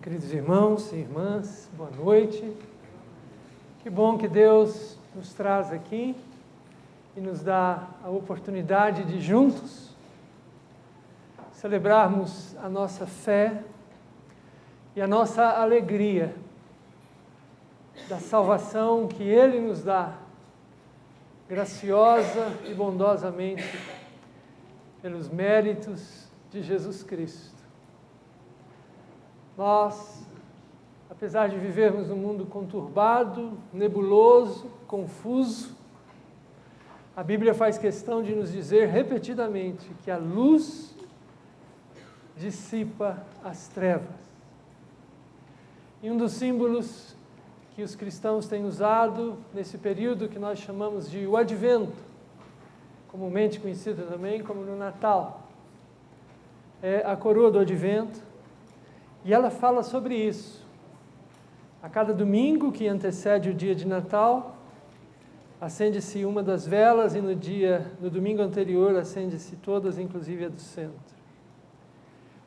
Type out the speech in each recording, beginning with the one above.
Queridos irmãos e irmãs, boa noite. Que bom que Deus nos traz aqui e nos dá a oportunidade de juntos celebrarmos a nossa fé e a nossa alegria da salvação que Ele nos dá, graciosa e bondosamente, pelos méritos de Jesus Cristo. Nós, apesar de vivermos num mundo conturbado, nebuloso, confuso, a Bíblia faz questão de nos dizer repetidamente que a luz dissipa as trevas. E um dos símbolos que os cristãos têm usado nesse período que nós chamamos de o Advento, comumente conhecido também como no Natal, é a coroa do Advento. E ela fala sobre isso. A cada domingo que antecede o dia de Natal, acende-se uma das velas e no domingo anterior acende-se todas, inclusive a do centro.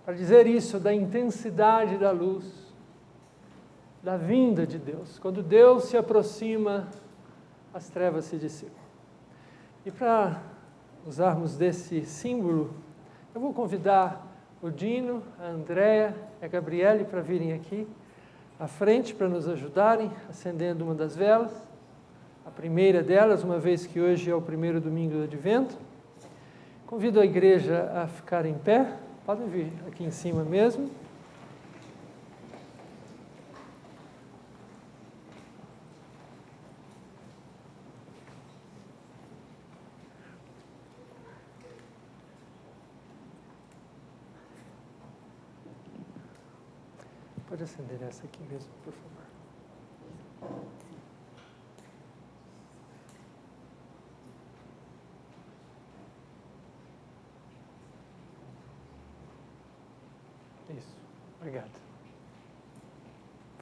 Para dizer isso da intensidade da luz, da vinda de Deus. Quando Deus se aproxima, as trevas se dissipam. E para usarmos desse símbolo, eu vou convidar o Dino, a Andréia e a Gabriele para virem aqui à frente para nos ajudarem, acendendo uma das velas, a primeira delas, uma vez que hoje é o primeiro domingo do Advento. Convido a igreja a ficar em pé, podem vir aqui em cima mesmo. Pode acender essa aqui mesmo, por favor. Isso, obrigado.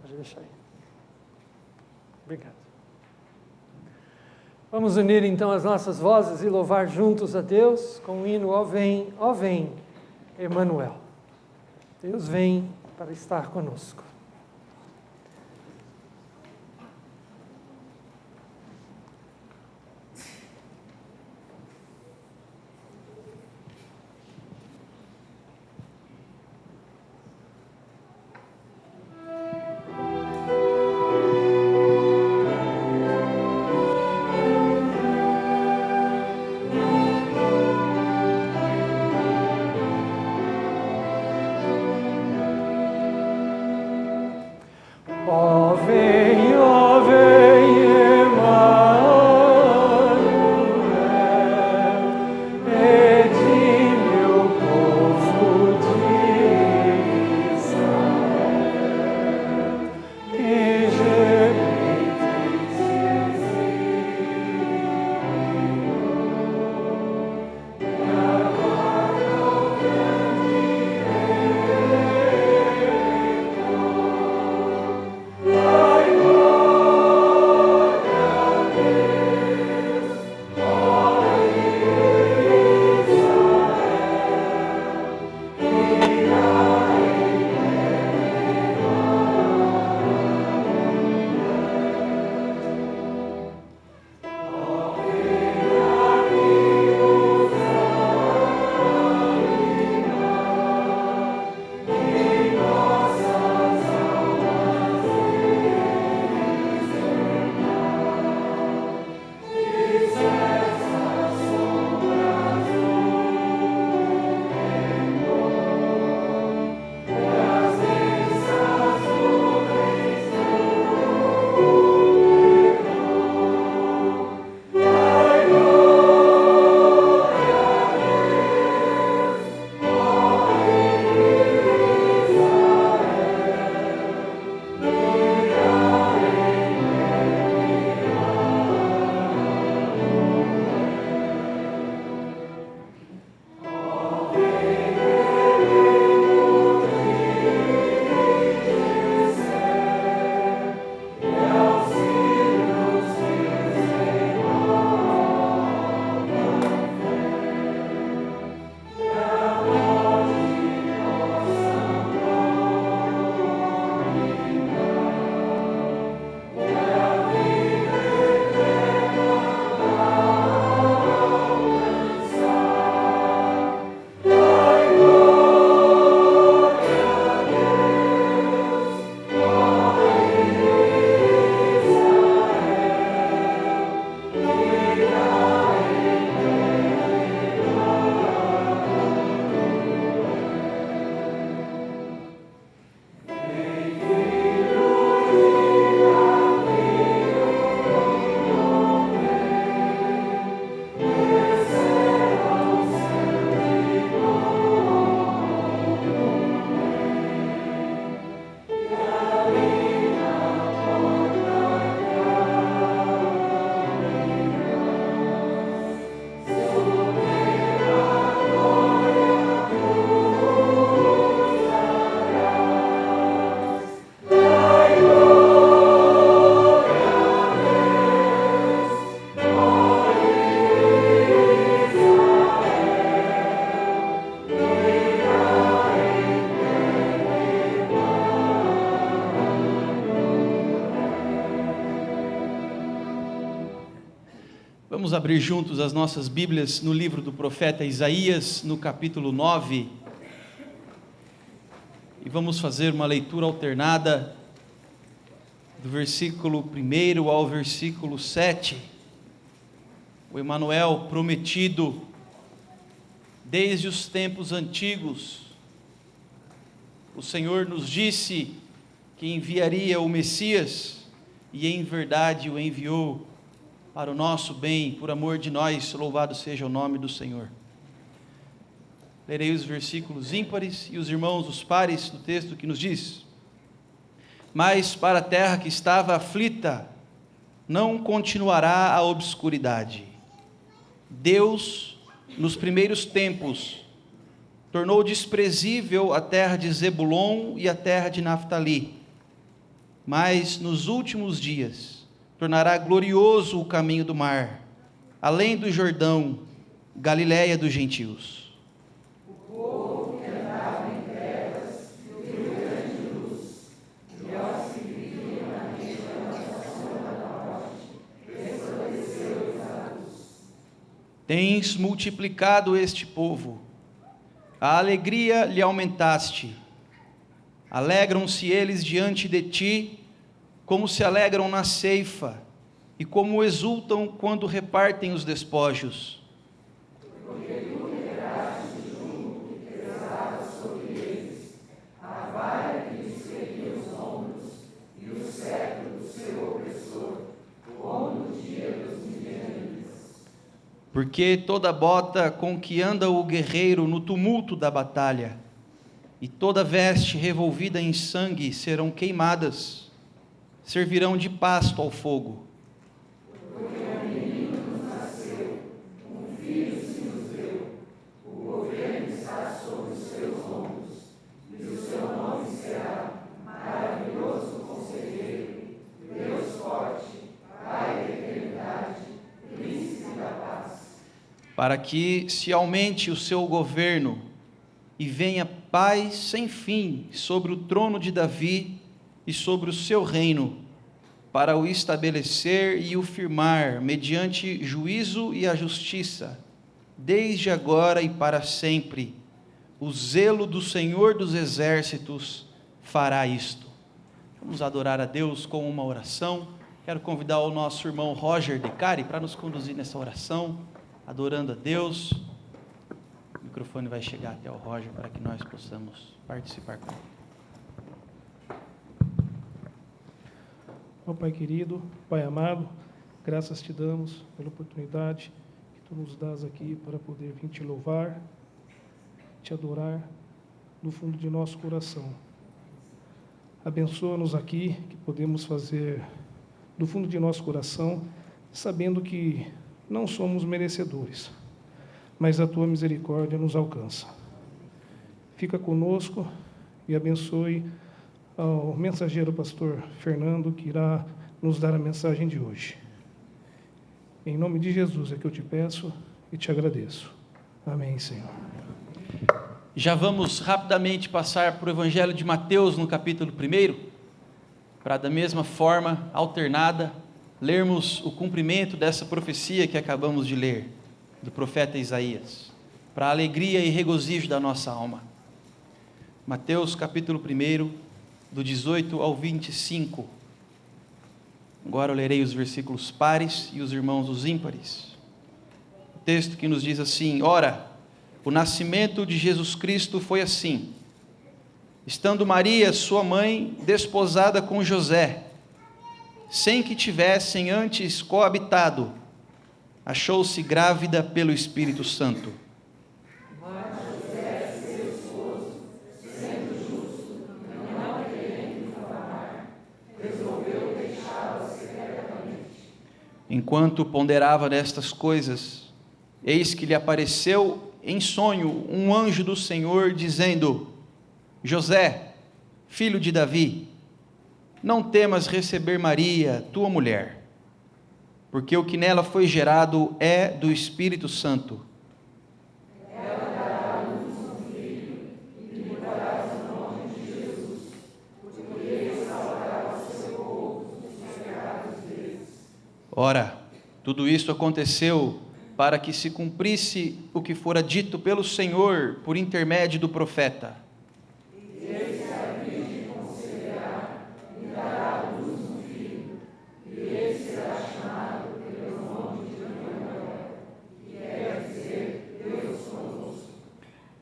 Pode deixar aí. Obrigado. Vamos unir então as nossas vozes e louvar juntos a Deus com o hino Ó vem, Emmanuel. Deus vem para estar conosco. Vamos abrir juntos as nossas Bíblias no livro do profeta Isaías, no capítulo 9. E vamos fazer uma leitura alternada do versículo 1 ao versículo 7. O Emanuel prometido desde os tempos antigos. O Senhor nos disse que enviaria o Messias, e em verdade o enviou para o nosso bem, por amor de nós. Louvado seja o nome do Senhor. Lerei os versículos ímpares e os irmãos os pares do texto que nos diz: mas para a terra que estava aflita, não continuará a obscuridade. Deus, nos primeiros tempos, tornou desprezível a terra de Zebulon e a terra de Naftali, mas nos últimos dias tornará glorioso o caminho do mar, além do Jordão, Galiléia dos gentios. O povo que andava em trevas viu grande luz, e aos que viviam na região da sombra da morte, resplandeceu a luz. Tens multiplicado este povo, a alegria lhe aumentaste. Alegram-se eles diante de ti, como se alegram na ceifa, e como exultam quando repartem os despojos. Porque tu quebraste o jugo que pesava sobre eles, a vara que lhes feria os ombros, e o cetro do seu opressor, como no dia dos midianitas. Porque toda bota com que anda o guerreiro no tumulto da batalha, e toda veste revolvida em sangue serão queimadas, servirão de pasto ao fogo. Porque um menino nos nasceu, um filho se nos deu, o governo está sobre os seus ombros, e o seu nome será Maravilhoso Conselheiro, Deus Forte, Pai da Eternidade, Príncipe da Paz. Para que se aumente o seu governo e venha paz sem fim sobre o trono de Davi e sobre o seu reino, para o estabelecer e o firmar mediante juízo e a justiça, desde agora e para sempre. O zelo do Senhor dos Exércitos fará isto. Vamos adorar a Deus com uma oração. Quero convidar o nosso irmão Roger Decari para nos conduzir nessa oração, adorando a Deus. O microfone vai chegar até o Roger para que nós possamos participar com ele. Ó Pai querido, Pai amado, graças te damos pela oportunidade que Tu nos dás aqui para poder vir te louvar, te adorar no fundo de nosso coração. Abençoa-nos aqui, que podemos fazer do fundo de nosso coração, sabendo que não somos merecedores, mas a Tua misericórdia nos alcança. Fica conosco e abençoe ao mensageiro pastor Fernando, que irá nos dar a mensagem de hoje. Em nome de Jesus é que eu te peço e te agradeço. Amém, Senhor. Já vamos rapidamente passar para o Evangelho de Mateus, no capítulo 1, para da mesma forma, alternada, lermos o cumprimento dessa profecia que acabamos de ler, do profeta Isaías, para a alegria e regozijo da nossa alma. Mateus capítulo 1, do 18 ao 25. Agora eu lerei os versículos pares e os irmãos os ímpares. O texto que nos diz assim: ora, o nascimento de Jesus Cristo foi assim. Estando Maria, sua mãe, desposada com José, sem que tivessem antes coabitado, achou-se grávida pelo Espírito Santo. Enquanto ponderava nestas coisas, eis que lhe apareceu em sonho um anjo do Senhor, dizendo: José, filho de Davi, não temas receber Maria, tua mulher, porque o que nela foi gerado é do Espírito Santo. Ela dará à luz um filho, e lhe porás o nome de Jesus, porque ele salvará o seu povo dos pecados deles. Ora, Tudo isso aconteceu para que se cumprisse o que fora dito pelo Senhor por intermédio do profeta.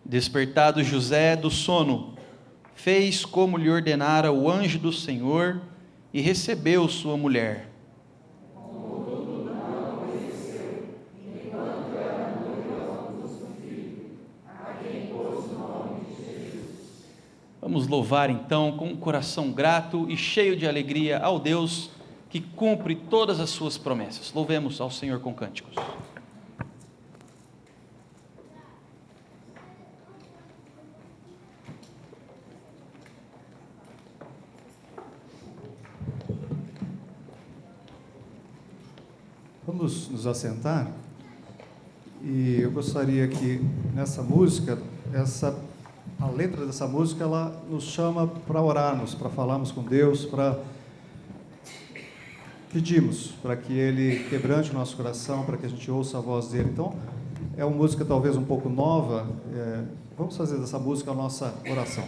Despertado José do sono, fez como lhe ordenara o anjo do Senhor e recebeu sua mulher. Vamos louvar então com um coração grato e cheio de alegria ao Deus que cumpre todas as suas promessas. Louvemos ao Senhor com cânticos. Vamos nos assentar, e eu gostaria que nessa música, a letra dessa música, ela nos chama para orarmos, para falarmos com Deus, para pedirmos para que Ele quebrante o nosso coração, para que a gente ouça a voz dEle. Então, é uma música talvez um pouco nova, vamos fazer dessa música a nossa oração.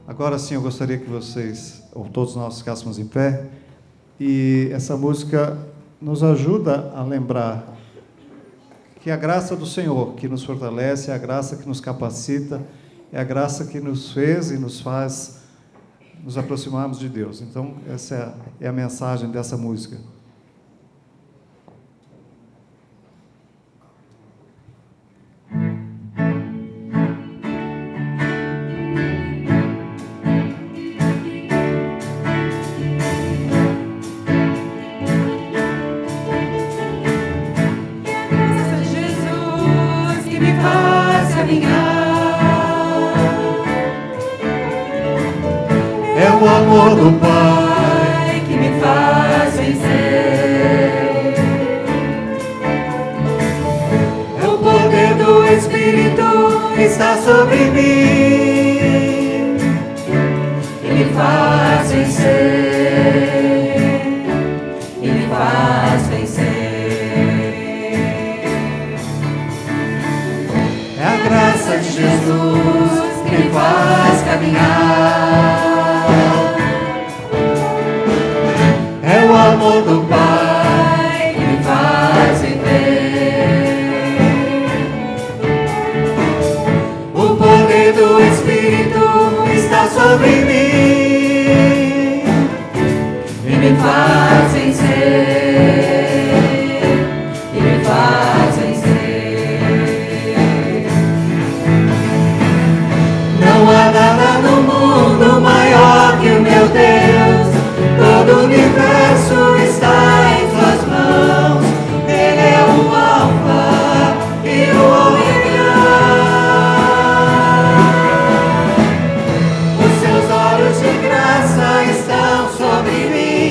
Agora sim, eu gostaria que vocês, ou todos nós, ficássemos em pé, e essa música nos ajuda a lembrar que a graça do Senhor que nos fortalece, é a graça que nos capacita, é a graça que nos fez e nos faz nos aproximarmos de Deus. Então, essa é a mensagem dessa música. amor do Pai que me faz vencer. O poder do Espírito está sobre mim e me faz vencer, e me faz vencer. é a graça de Jesus Que me faz caminhar. é o amor do Pai Que me faz viver. O poder do Espírito está sobre mim e me faz vencer, e me faz vencer. Não há nada no mundo maior que o meu Deus. Todo o universo está em suas mãos. Ele é o Alfa e o Ômega. Os seus olhos de graça estão sobre mim.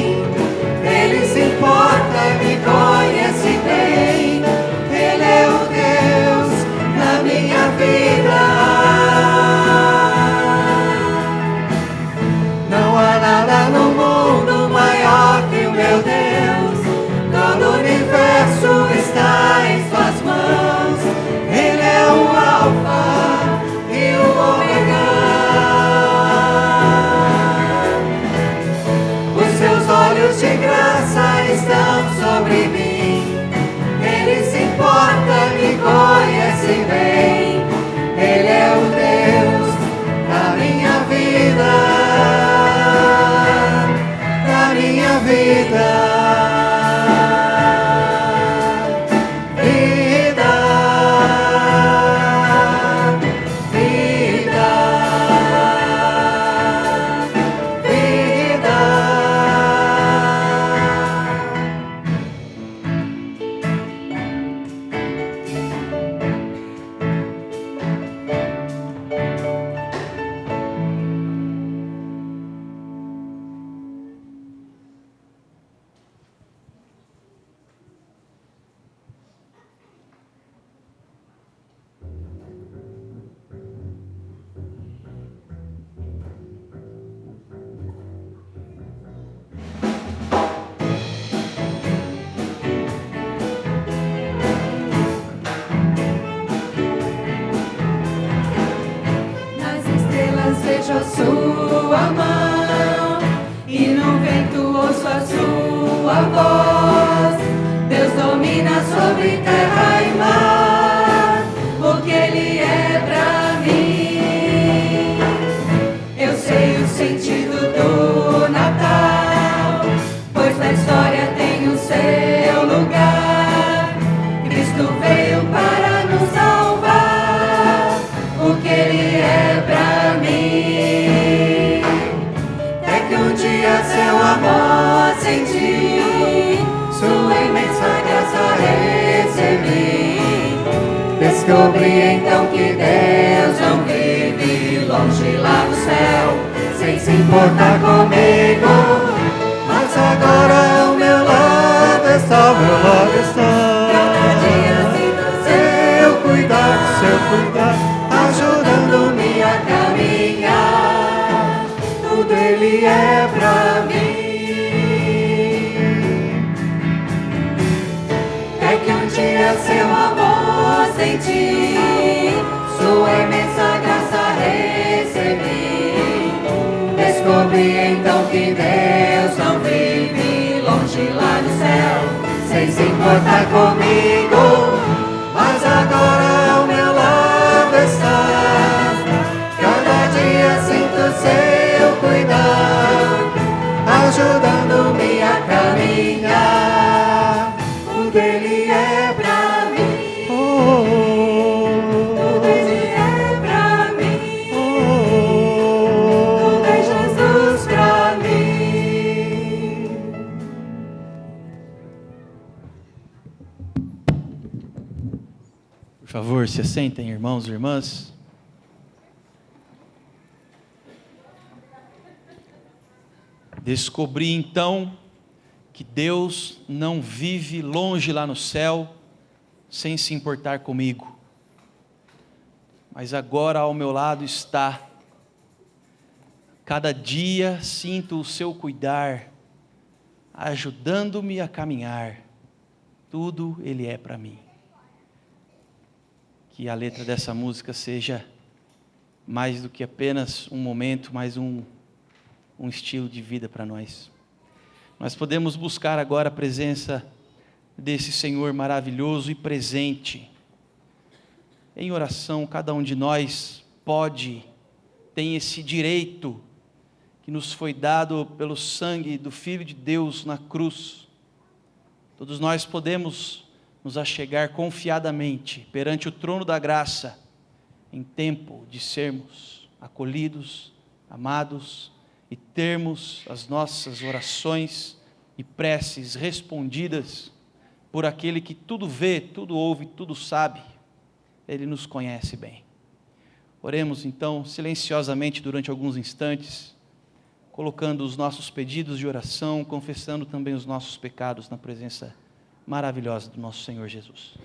Ele se importa e me conhece bem. Ele é o Deus da minha vida. Não há nada no mundo maior que o meu Deus. Todo o universo está em suas mãos. Ele é o Alfa e o Ômega. Os seus olhos de graça estão sobre mim. Ele se importa, me conhece bem. Ele é o Deus da minha vida, da minha vida. Vida, vida, vida. Nas estrelas vejo a sua mão e no vento ouço a sua voz. Deus domina sobre terra e mar, o que Ele é pra mim. Eu sei o sentido do Natal, pois na história tem o seu lugar. Cristo veio para nos salvar, o que Ele é pra mim. Até que um dia seu amor senti, sua imensa graça recebi. Descobri então que Deus não vive longe lá no céu, sem se importar comigo. Mas agora ao meu lado está, ao meu lado está. Cada dia sinto seu cuidar, ajudando-me a caminhar. Tudo Ele é pra mim. É que um dia seu amor senti, sua imensa graça recebi. Descobri então que Deus não vive longe lá no céu, sem se importar comigo. Mas agora ao meu lado está. Cada dia sinto seu cuidar, ajudando-me a caminhar. Tudo Ele é pra mim. Tudo Ele é pra mim. Tudo é Jesus pra mim. Por favor, se assentem, irmãos e irmãs. Descobri então que Deus não vive longe lá no céu, sem se importar comigo, mas agora ao meu lado está. Cada dia sinto o seu cuidar, ajudando-me a caminhar. Tudo Ele é para mim. Que a letra dessa música seja mais do que apenas um momento, mais um estilo de vida para nós. Nós podemos buscar agora a presença desse Senhor maravilhoso e presente. Em oração, cada um de nós tem esse direito que nos foi dado pelo sangue do Filho de Deus na cruz. Todos nós podemos nos achegar confiadamente perante o trono da graça, em tempo de sermos acolhidos, amados, e termos as nossas orações e preces respondidas por aquele que tudo vê, tudo ouve, tudo sabe. Ele nos conhece bem. Oremos então silenciosamente durante alguns instantes, colocando os nossos pedidos de oração, confessando também os nossos pecados na presença maravilhosa do nosso Senhor Jesus.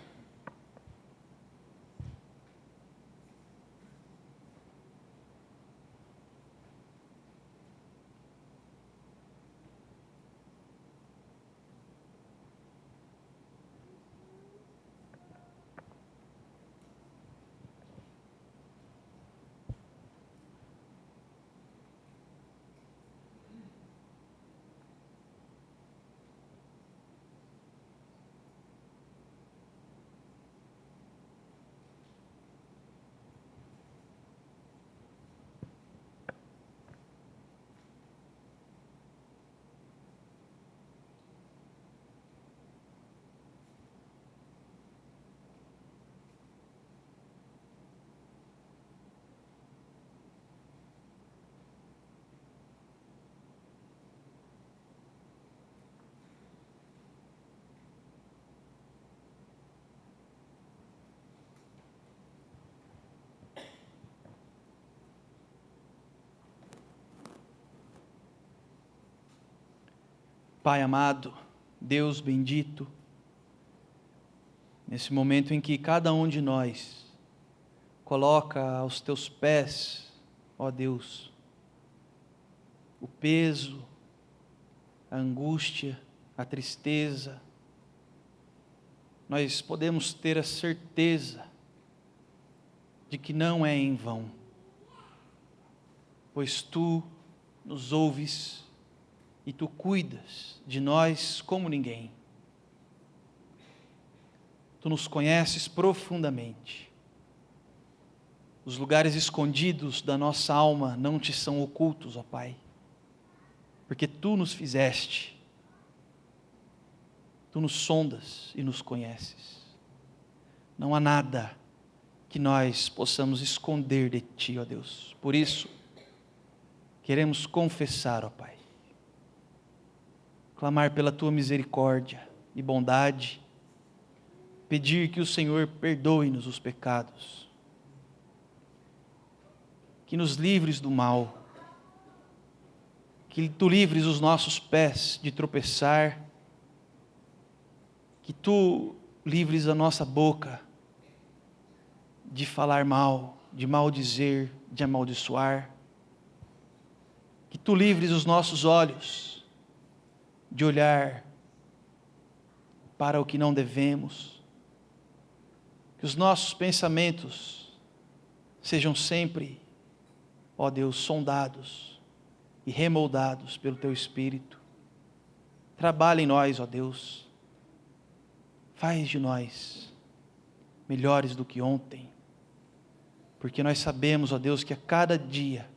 Pai amado, Deus bendito, nesse momento em que cada um de nós coloca aos teus pés, ó Deus, o peso, a angústia, a tristeza, nós podemos ter a certeza de que não é em vão, pois Tu nos ouves e Tu cuidas de nós como ninguém. Tu nos conheces profundamente. Os lugares escondidos da nossa alma não Te são ocultos, ó Pai, porque Tu nos fizeste. Tu nos sondas e nos conheces. Não há nada que nós possamos esconder de Ti, ó Deus. Por isso, queremos confessar, ó Pai, clamar pela Tua misericórdia e bondade, pedir que o Senhor perdoe-nos os pecados, que nos livres do mal, que Tu livres os nossos pés de tropeçar, que Tu livres a nossa boca de falar mal, de maldizer, de amaldiçoar, que Tu livres os nossos olhos de olhar para o que não devemos, que os nossos pensamentos sejam sempre, ó Deus, sondados e remoldados pelo Teu Espírito. Trabalha em nós, ó Deus, faz de nós melhores do que ontem, porque nós sabemos, ó Deus, que a cada dia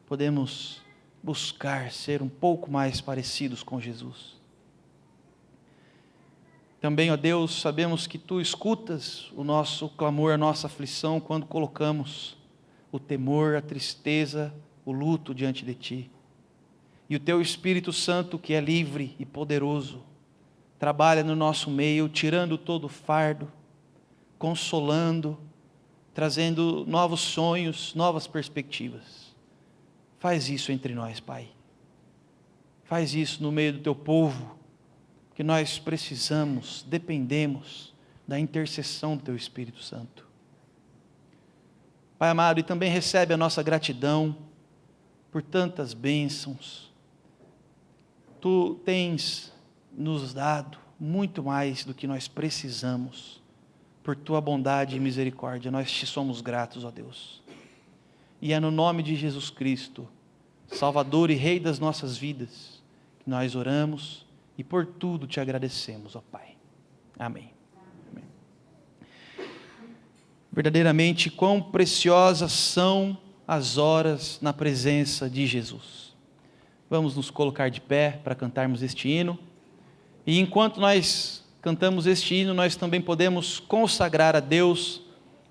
podemos buscar ser um pouco mais parecidos com Jesus. Também, ó Deus, sabemos que Tu escutas o nosso clamor, a nossa aflição, quando colocamos o temor, a tristeza, o luto diante de Ti. E o Teu Espírito Santo, que é livre e poderoso, trabalha no nosso meio, tirando todo o fardo, consolando, trazendo novos sonhos, novas perspectivas. Faz isso entre nós, Pai. Faz isso no meio do teu povo, que nós precisamos, dependemos da intercessão do teu Espírito Santo. Pai amado, e também recebe a nossa gratidão por tantas bênçãos. Tu tens nos dado muito mais do que nós precisamos. Por tua bondade e misericórdia, nós te somos gratos, ó Deus. E é no nome de Jesus Cristo, Salvador e Rei das nossas vidas, que nós oramos e por tudo te agradecemos, ó Pai. Amém. Amém. Verdadeiramente, quão preciosas são as horas na presença de Jesus. Vamos nos colocar de pé para cantarmos este hino. E enquanto nós cantamos este hino, nós também podemos consagrar a Deus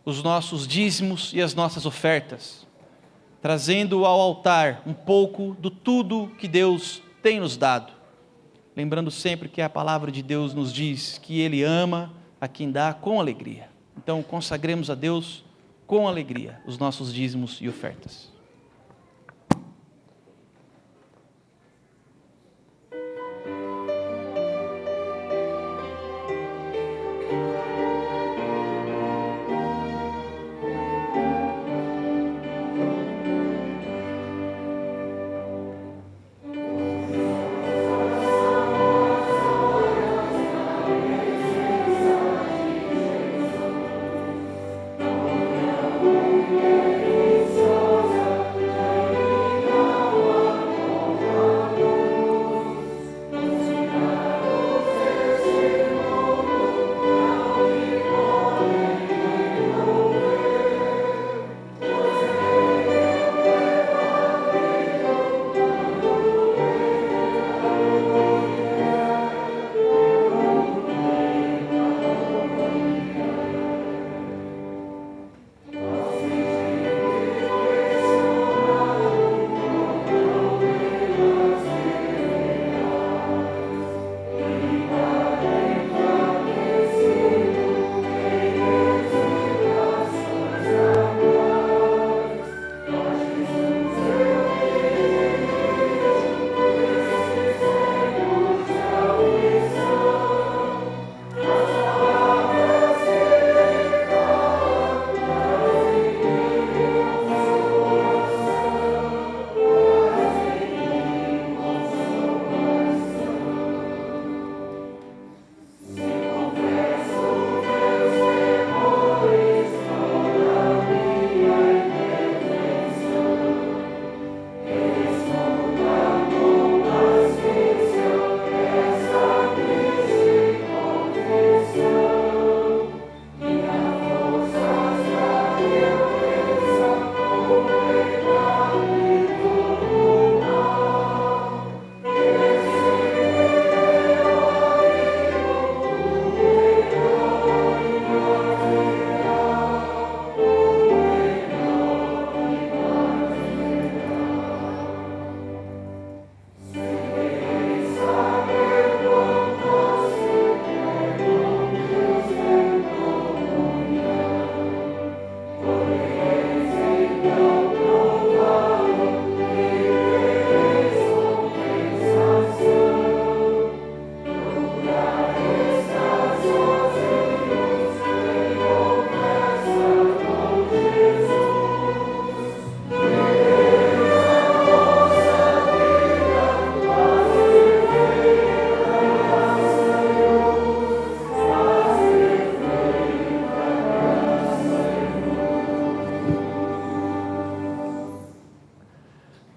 os nossos dízimos e as nossas ofertas, trazendo ao altar um pouco do tudo que Deus tem nos dado. Lembrando sempre que a palavra de Deus nos diz que Ele ama a quem dá com alegria. Então consagremos a Deus com alegria os nossos dízimos e ofertas.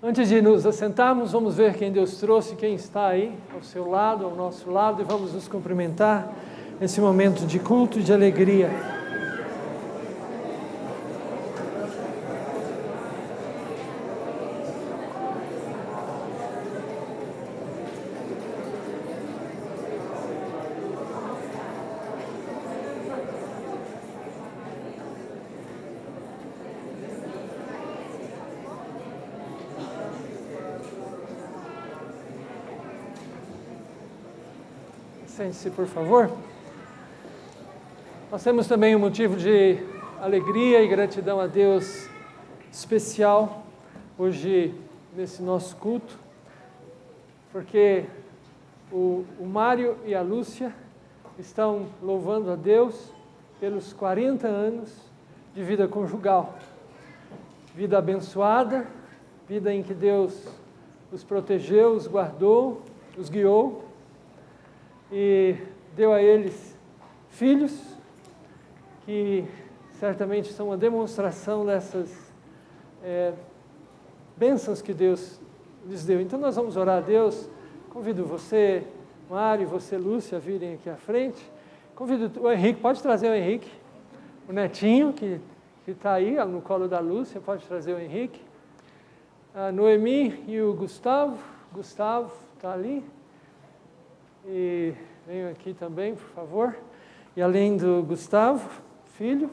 Antes de nos assentarmos, vamos ver quem Deus trouxe, quem está aí ao seu lado, ao nosso lado, e vamos nos cumprimentar nesse momento de culto e de alegria. Sente-se, por favor. Nós temos também um motivo de alegria e gratidão a Deus especial hoje nesse nosso culto. porque o Mário e a Lúcia estão louvando a Deus pelos 40 anos de vida conjugal. Vida abençoada, vida em que Deus os protegeu, os guardou, os guiou e deu a eles filhos que certamente são uma demonstração dessas bênçãos que Deus lhes deu. Então nós vamos orar a Deus. Convido você, Mário, e você, Lúcia, a virem aqui à frente. Convido o Henrique, pode trazer o Henrique, o netinho que está aí no colo da Lúcia, pode trazer o Henrique. A Noemi e o Gustavo está ali. E venham aqui também, por favor. E além do Gustavo, filho,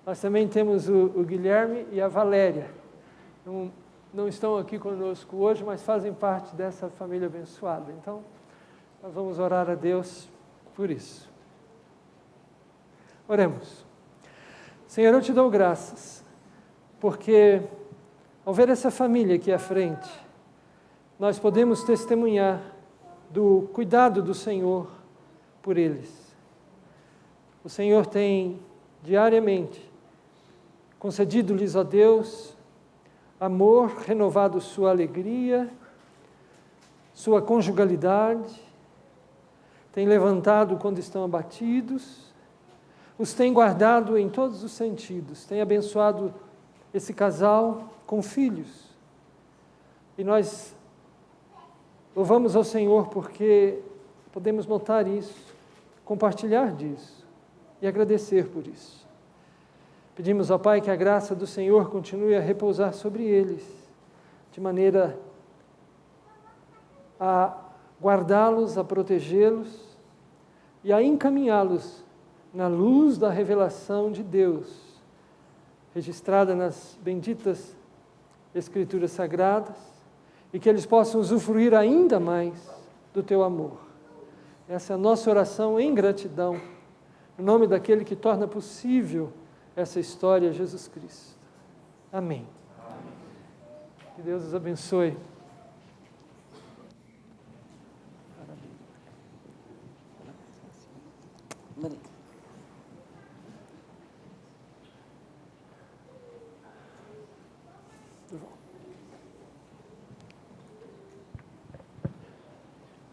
nós também temos o Guilherme e a Valéria. Não estão aqui conosco hoje, mas fazem parte dessa família abençoada. Então, nós vamos orar a Deus por isso. Oremos. Senhor, eu te dou graças, porque ao ver essa família aqui à frente, nós podemos testemunhar do cuidado do Senhor por eles. O Senhor tem diariamente concedido-lhes, ó Deus, amor, renovado sua alegria, sua conjugalidade, tem levantado quando estão abatidos, os tem guardado em todos os sentidos, tem abençoado esse casal com filhos. E nós louvamos ao Senhor porque podemos notar isso, compartilhar disso e agradecer por isso. Pedimos ao Pai que a graça do Senhor continue a repousar sobre eles, de maneira a guardá-los, a protegê-los e a encaminhá-los na luz da revelação de Deus, registrada nas benditas Escrituras Sagradas, e que eles possam usufruir ainda mais do Teu amor. Essa é a nossa oração em gratidão, em nome daquele que torna possível essa história, Jesus Cristo. Amém. Que Deus os abençoe.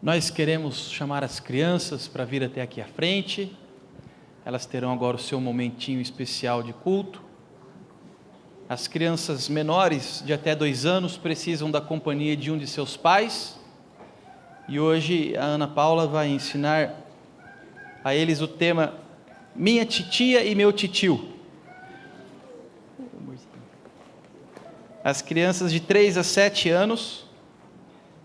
Nós queremos chamar as crianças para vir até aqui à frente. Elas terão agora o seu momentinho especial de culto. As crianças menores de até 2 anos precisam da companhia de um de seus pais. E hoje a Ana Paula vai ensinar a eles o tema Minha Titia e Meu Titio. As crianças de 3 a 7 anos,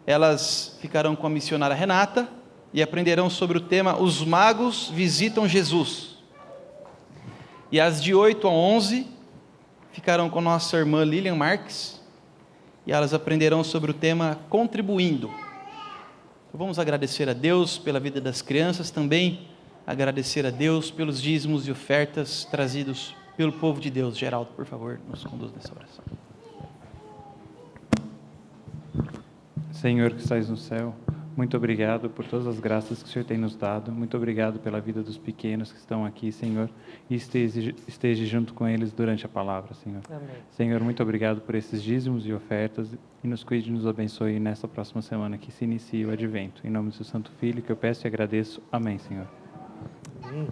elas ficarão com a missionária Renata e aprenderão sobre o tema Os Magos Visitam Jesus. E as de 8 a 11 ficarão com nossa irmã Lilian Marques e elas aprenderão sobre o tema Contribuindo. Então, vamos agradecer a Deus pela vida das crianças, também agradecer a Deus pelos dízimos e ofertas trazidos pelo povo de Deus. Geraldo, por favor, nos conduz nessa oração. Senhor que estás no céu, muito obrigado por todas as graças que o Senhor tem nos dado. Muito obrigado pela vida dos pequenos que estão aqui, Senhor, e esteja junto com eles durante a palavra, Senhor. Amém. Senhor, muito obrigado por esses dízimos e ofertas e nos cuide e nos abençoe nessa próxima semana que se inicia o Advento. Em nome do seu Santo Filho, que eu peço e agradeço. Amém, Senhor. Amém.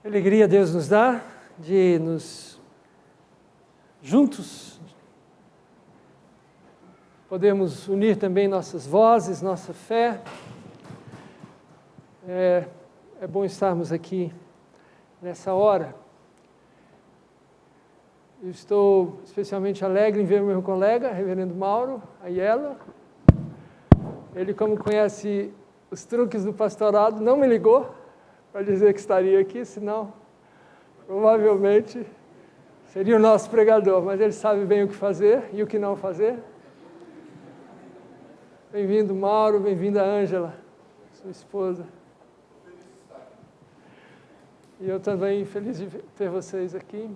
Alegria Deus nos dá de nos juntos podemos unir também nossas vozes, nossa fé. É bom estarmos aqui nessa hora. Eu estou especialmente alegre em ver meu colega, reverendo Mauro Aiello. Ele, como conhece os truques do pastorado, não me ligou para dizer que estaria aqui, senão provavelmente seria o nosso pregador, mas ele sabe bem o que fazer e o que não fazer. Bem-vindo, Mauro. Bem-vinda, Ângela, sua esposa. E eu também feliz de ter vocês aqui.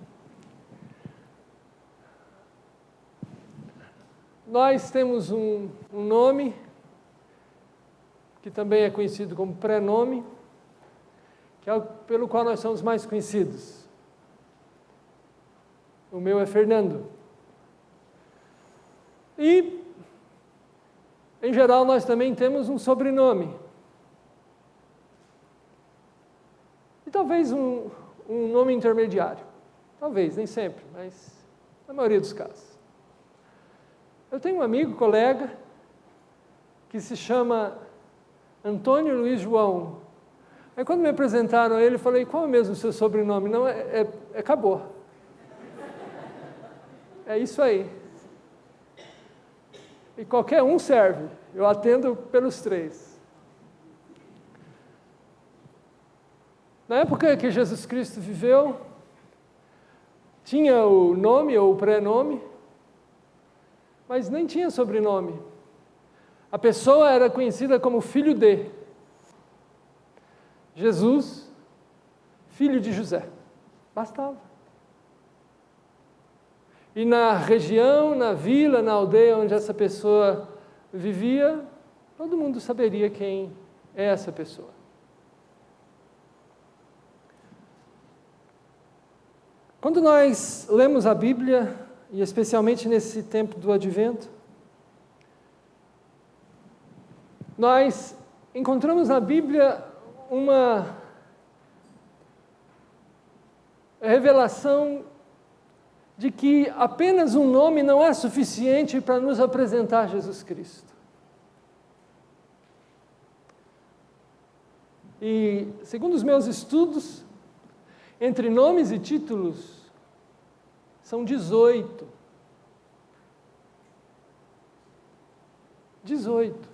Nós temos um nome, que também é conhecido como prenome, que é o pelo qual nós somos mais conhecidos. O meu é Fernando. E, em geral, nós também temos um sobrenome. E talvez um nome intermediário. Talvez, nem sempre, mas na maioria dos casos. Eu tenho um amigo, colega, que se chama Antônio Luiz João. Aí quando me apresentaram a ele, eu falei, qual é mesmo o seu sobrenome? Não, acabou. É isso aí. E qualquer um serve. Eu atendo pelos 3. Na época que Jesus Cristo viveu, tinha o nome ou o prenome, mas nem tinha sobrenome. A pessoa era conhecida como filho de Jesus, filho de José. Bastava. E na região, na vila, na aldeia onde essa pessoa vivia, todo mundo saberia quem é essa pessoa. Quando nós lemos a Bíblia, e especialmente nesse tempo do Advento, nós encontramos na Bíblia uma revelação de que apenas um nome não é suficiente para nos apresentar Jesus Cristo. E, segundo os meus estudos, entre nomes e títulos, são 18. 18.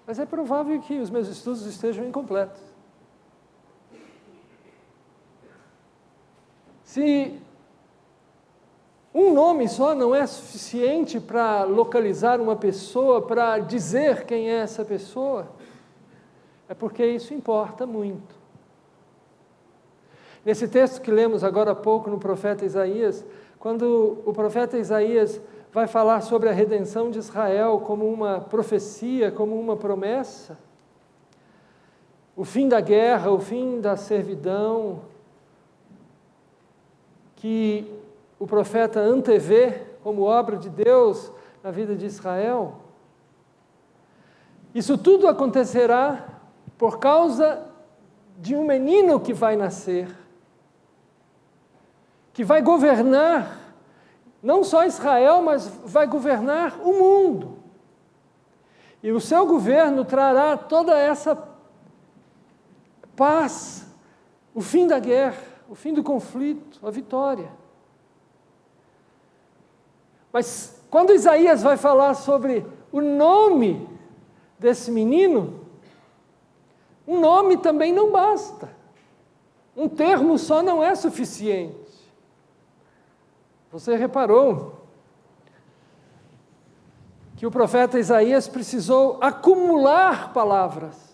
Mas é provável que os meus estudos estejam incompletos. Se um nome só não é suficiente para localizar uma pessoa, para dizer quem é essa pessoa, é porque isso importa muito. Nesse texto que lemos agora há pouco no profeta Isaías, quando o profeta Isaías vai falar sobre a redenção de Israel como uma profecia, como uma promessa, o fim da guerra, o fim da servidão, que o profeta antevê como obra de Deus na vida de Israel, isso tudo acontecerá por causa de um menino que vai nascer, que vai governar não só Israel, mas vai governar o mundo. E o seu governo trará toda essa paz, o fim da guerra, o fim do conflito, a vitória. Mas quando Isaías vai falar sobre o nome desse menino, um nome também não basta. Um termo só não é suficiente. Você reparou que o profeta Isaías precisou acumular palavras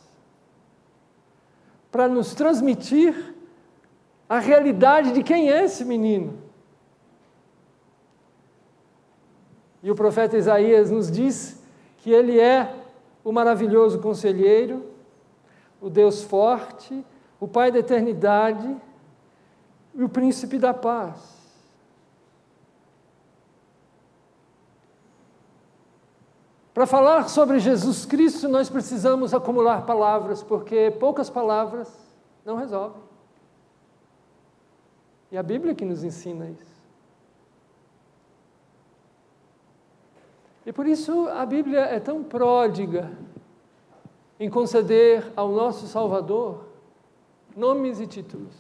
para nos transmitir a realidade de quem é esse menino. E o profeta Isaías nos diz que ele é o maravilhoso conselheiro, o Deus forte, o Pai da eternidade e o príncipe da paz. Para falar sobre Jesus Cristo, nós precisamos acumular palavras, porque poucas palavras não resolvem. E a Bíblia que nos ensina isso. E por isso a Bíblia é tão pródiga em conceder ao nosso Salvador nomes e títulos.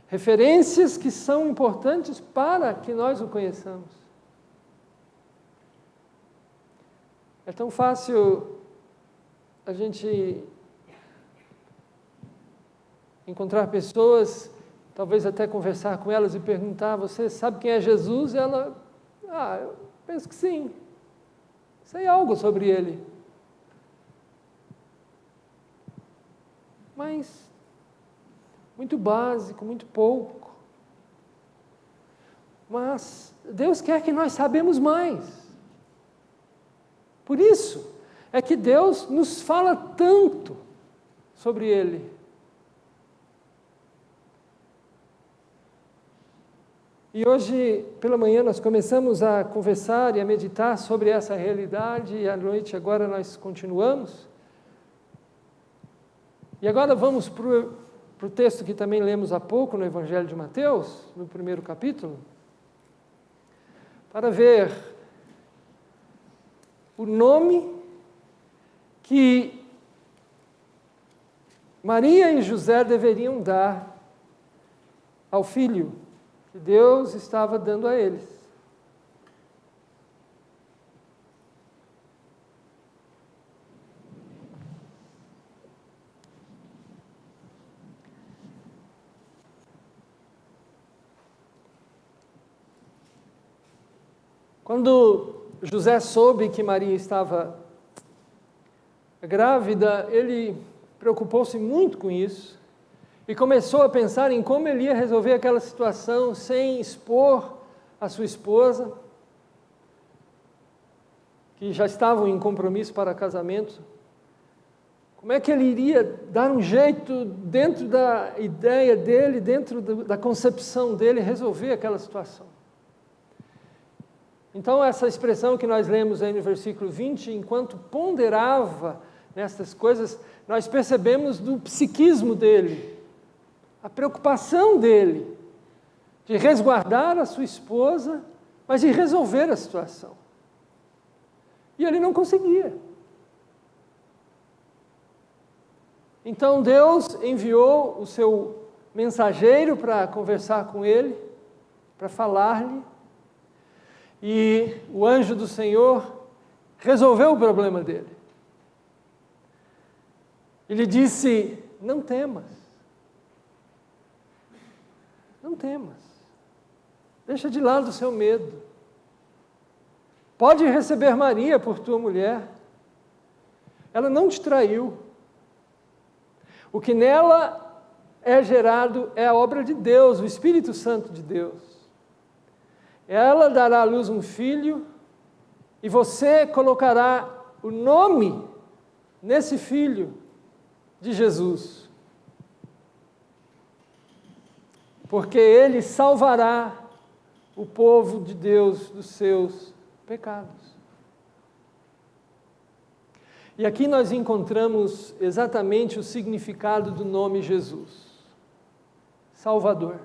Referências que são importantes para que nós o conheçamos. É tão fácil a gente encontrar pessoas, talvez até conversar com elas e perguntar, você sabe quem é Jesus? E ela, eu penso que sim. sei algo sobre ele. Mas muito básico, muito pouco. Mas Deus quer que nós sabemos mais. Por isso é que Deus nos fala tanto sobre ele. E hoje, pela manhã, nós começamos a conversar e a meditar sobre essa realidade, e à noite agora nós continuamos. E agora vamos para o texto que também lemos há pouco no Evangelho de Mateus, no primeiro capítulo, para ver o nome que Maria e José deveriam dar ao filho que Deus estava dando a eles. Quando José soube que Maria estava grávida, ele preocupou-se muito com isso e começou a pensar em como ele ia resolver aquela situação sem expor a sua esposa, que já estavam em compromisso para casamento. Como é que ele iria dar um jeito dentro da ideia dele, dentro da concepção dele, resolver aquela situação? Então, essa expressão que nós lemos aí no versículo 20, enquanto ponderava nessas coisas, nós percebemos do psiquismo dele, a preocupação dele de resguardar a sua esposa, mas de resolver a situação. E ele não conseguia. Então, Deus enviou o seu mensageiro para conversar com ele, para falar-lhe, e o anjo do Senhor resolveu o problema dele. Ele disse: não temas. Não temas. Deixa de lado o seu medo. Pode receber Maria por tua mulher. Ela não te traiu. O que nela é gerado é a obra de Deus, o Espírito Santo de Deus. Ela dará à luz um filho, e você colocará o nome nesse filho de Jesus. Porque ele salvará o povo de Deus dos seus pecados. E aqui nós encontramos exatamente o significado do nome Jesus: Salvador.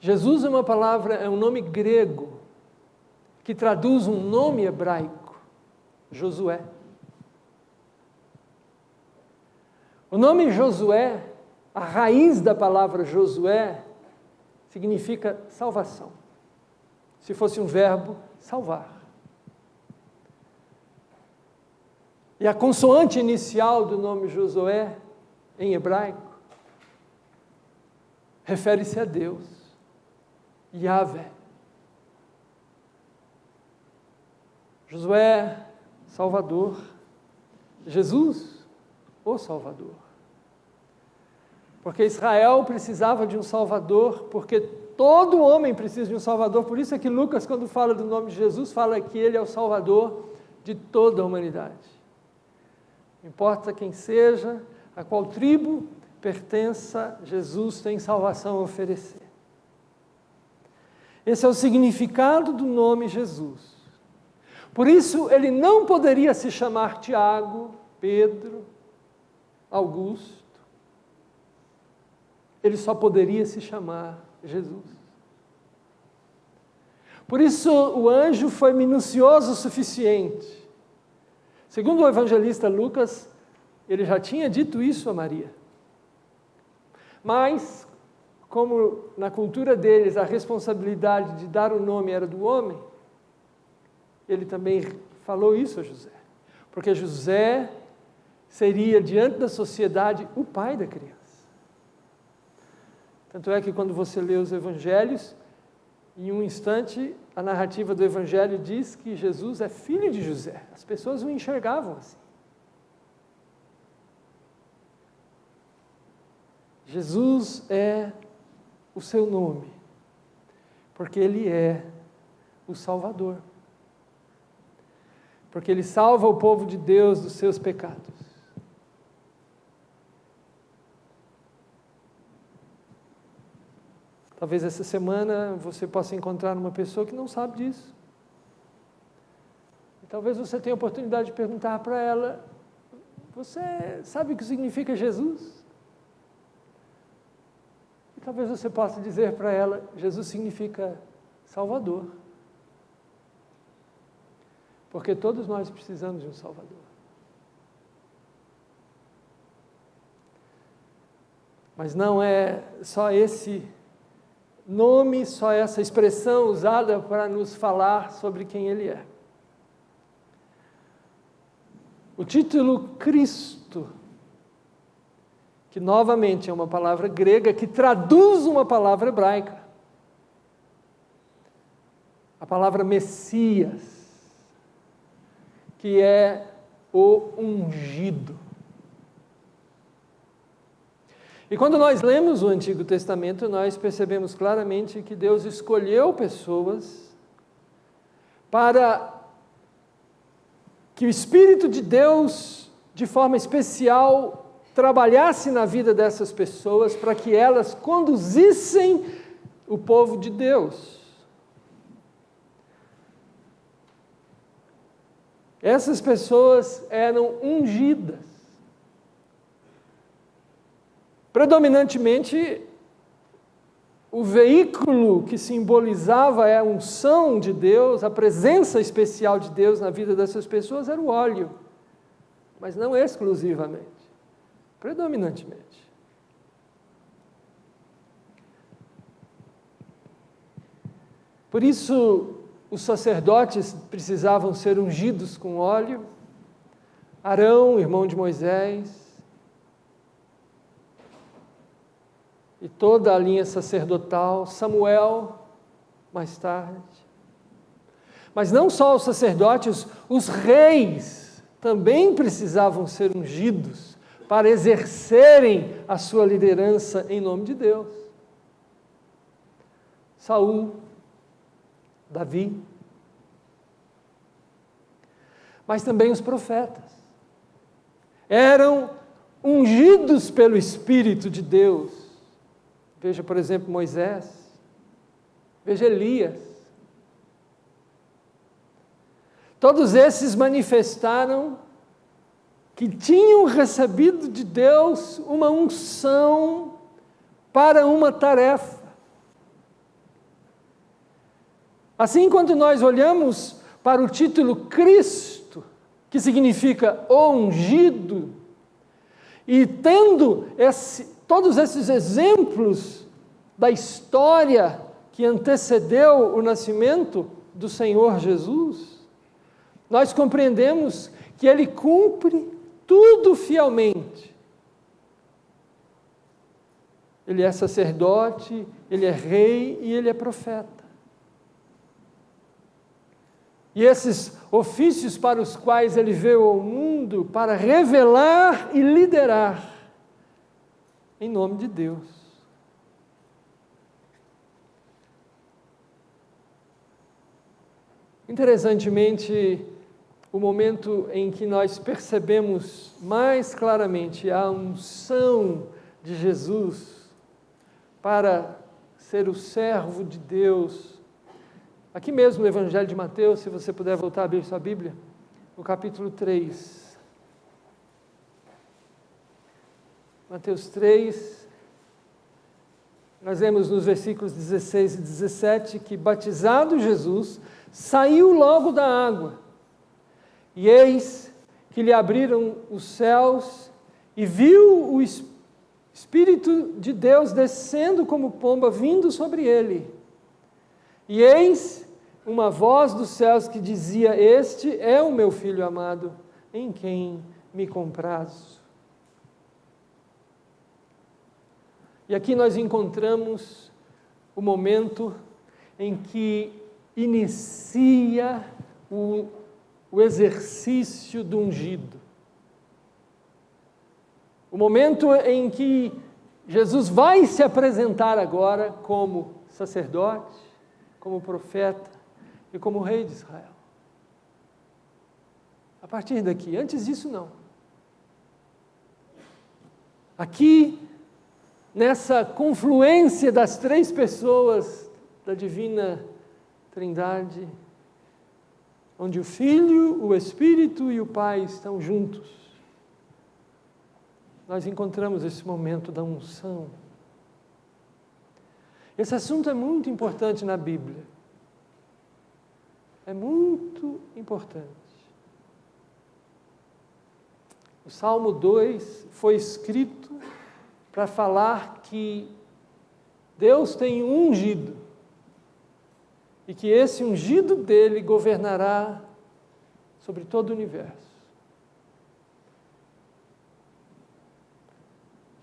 Jesus é um nome grego, que traduz um nome hebraico, Josué. O nome Josué, a raiz da palavra Josué, significa salvação. Se fosse um verbo, salvar. E a consoante inicial do nome Josué, em hebraico, refere-se a Deus, Yahvé. Josué, Salvador. Jesus, o Salvador. Porque Israel precisava de um Salvador, porque todo homem precisa de um Salvador. Por isso é que Lucas, quando fala do nome de Jesus, fala que ele é o Salvador de toda a humanidade. Não importa quem seja, a qual tribo pertença, Jesus tem salvação a oferecer. Esse é o significado do nome Jesus. Por isso, ele não poderia se chamar Tiago, Pedro, Augusto. Ele só poderia se chamar Jesus. Por isso, o anjo foi minucioso o suficiente. Segundo o evangelista Lucas, ele já tinha dito isso a Maria. Mas, como na cultura deles a responsabilidade de dar o nome era do homem, ele também falou isso a José. Porque José seria, diante da sociedade, o pai da criança. Tanto é que quando você lê os evangelhos, Em um instante, a narrativa do Evangelho diz que Jesus é filho de José. As pessoas o enxergavam assim. Jesus é o seu nome, porque Ele é o Salvador. Porque Ele salva o povo de Deus dos seus pecados. Talvez essa semana você possa encontrar uma pessoa que não sabe disso. E talvez você tenha a oportunidade de perguntar para ela: você sabe o que significa Jesus? E talvez você possa dizer para ela: Jesus significa Salvador. Porque todos nós precisamos de um Salvador. Mas não é só esse nome, só essa expressão usada para nos falar sobre quem Ele é. O título Cristo, que novamente é uma palavra grega que traduz uma palavra hebraica. A palavra Messias, que é o ungido. E quando nós lemos o Antigo Testamento, nós percebemos claramente que Deus escolheu pessoas para que o Espírito de Deus, de forma especial, trabalhasse na vida dessas pessoas para que elas conduzissem o povo de Deus. Essas pessoas eram ungidas. Predominantemente, o veículo que simbolizava a unção de Deus, a presença especial de Deus na vida dessas pessoas era o óleo, mas não exclusivamente, predominantemente. Por isso, os sacerdotes precisavam ser ungidos com óleo. Arão, irmão de Moisés, e toda a linha sacerdotal, Samuel, mais tarde. Mas não só os sacerdotes, os reis também precisavam ser ungidos para exercerem a sua liderança em nome de Deus. Saul, Davi, mas também os profetas eram ungidos pelo Espírito de Deus. Veja, por exemplo, Moisés, veja Elias. Todos esses manifestaram que tinham recebido de Deus uma unção para uma tarefa. Assim, quando nós olhamos para o título Cristo, que significa o ungido, e tendo todos esses exemplos da história que antecedeu o nascimento do Senhor Jesus, nós compreendemos que Ele cumpre tudo fielmente. Ele é sacerdote, Ele é rei e Ele é profeta. E esses ofícios para os quais Ele veio ao mundo, para revelar e liderar, em nome de Deus. Interessantemente, o momento em que nós percebemos mais claramente a unção de Jesus para ser o servo de Deus, aqui mesmo no Evangelho de Mateus, se você puder voltar a abrir sua Bíblia, no capítulo 3. Mateus 3, nós vemos nos versículos 16 e 17 que, batizado Jesus, saiu logo da água, e eis que lhe abriram os céus, e viu o Espírito de Deus descendo como pomba, vindo sobre ele. E eis uma voz dos céus que dizia: este é o meu Filho amado, em quem me comprazo. E aqui nós encontramos o momento em que inicia o exercício do ungido. O momento em que Jesus vai se apresentar agora como sacerdote, como profeta e como rei de Israel. A partir daqui, antes disso não. Aqui, nessa confluência das três pessoas da divina Trindade, onde o Filho, o Espírito e o Pai estão juntos, nós encontramos esse momento da unção. Esse assunto é muito importante na Bíblia. É muito importante. O Salmo 2 foi escrito para falar que Deus tem um ungido e que esse ungido dele governará sobre todo o universo.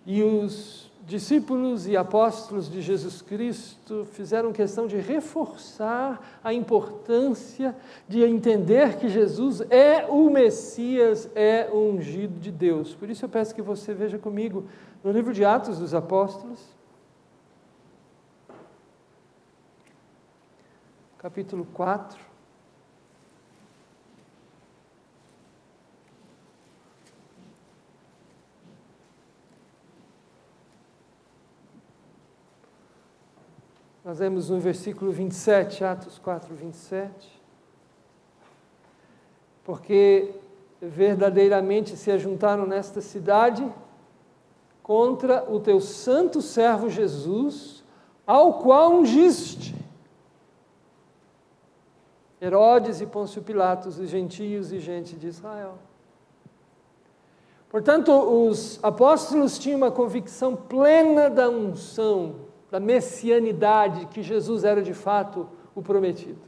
E os discípulos e apóstolos de Jesus Cristo fizeram questão de reforçar a importância de entender que Jesus é o Messias, é o ungido de Deus. Por isso eu peço que você veja comigo no livro de Atos dos Apóstolos, capítulo 4. Nós vemos no versículo 27, Atos 4, 27. Porque verdadeiramente se ajuntaram nesta cidade contra o teu santo servo Jesus, ao qual ungiste Herodes e Pôncio Pilatos, e gentios e gente de Israel. Portanto, os apóstolos tinham uma convicção plena da unção, da messianidade, que Jesus era de fato o prometido,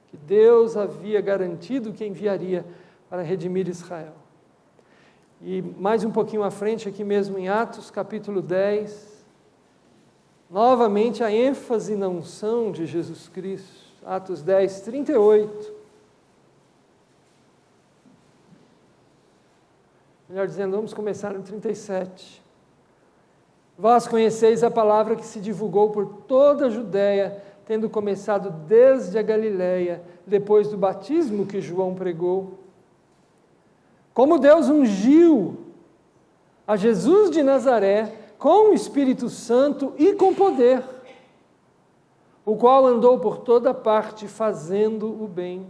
que Deus havia garantido que enviaria para redimir Israel. E mais um pouquinho à frente, aqui mesmo em Atos, capítulo 10, novamente a ênfase na unção de Jesus Cristo, Atos 10, 38. Melhor dizendo, vamos começar no 37. Vós conheceis a palavra que se divulgou por toda a Judéia, tendo começado desde a Galiléia, depois do batismo que João pregou. Como Deus ungiu a Jesus de Nazaré com o Espírito Santo e com poder, o qual andou por toda parte fazendo o bem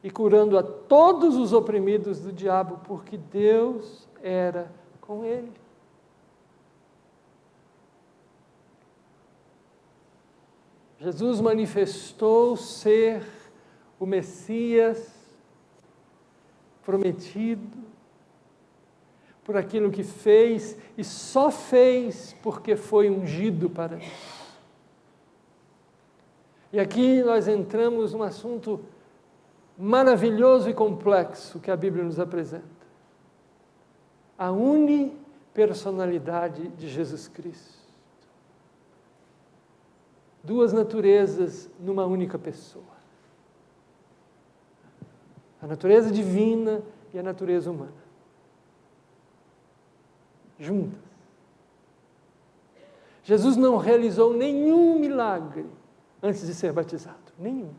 e curando a todos os oprimidos do diabo, porque Deus era com ele. Jesus manifestou ser o Messias prometido por aquilo que fez, e só fez porque foi ungido para isso. E aqui nós entramos num assunto maravilhoso e complexo que a Bíblia nos apresenta. A unipersonalidade de Jesus Cristo. Duas naturezas numa única pessoa. A natureza divina e a natureza humana. Juntas. Jesus não realizou nenhum milagre antes de ser batizado. Nenhum.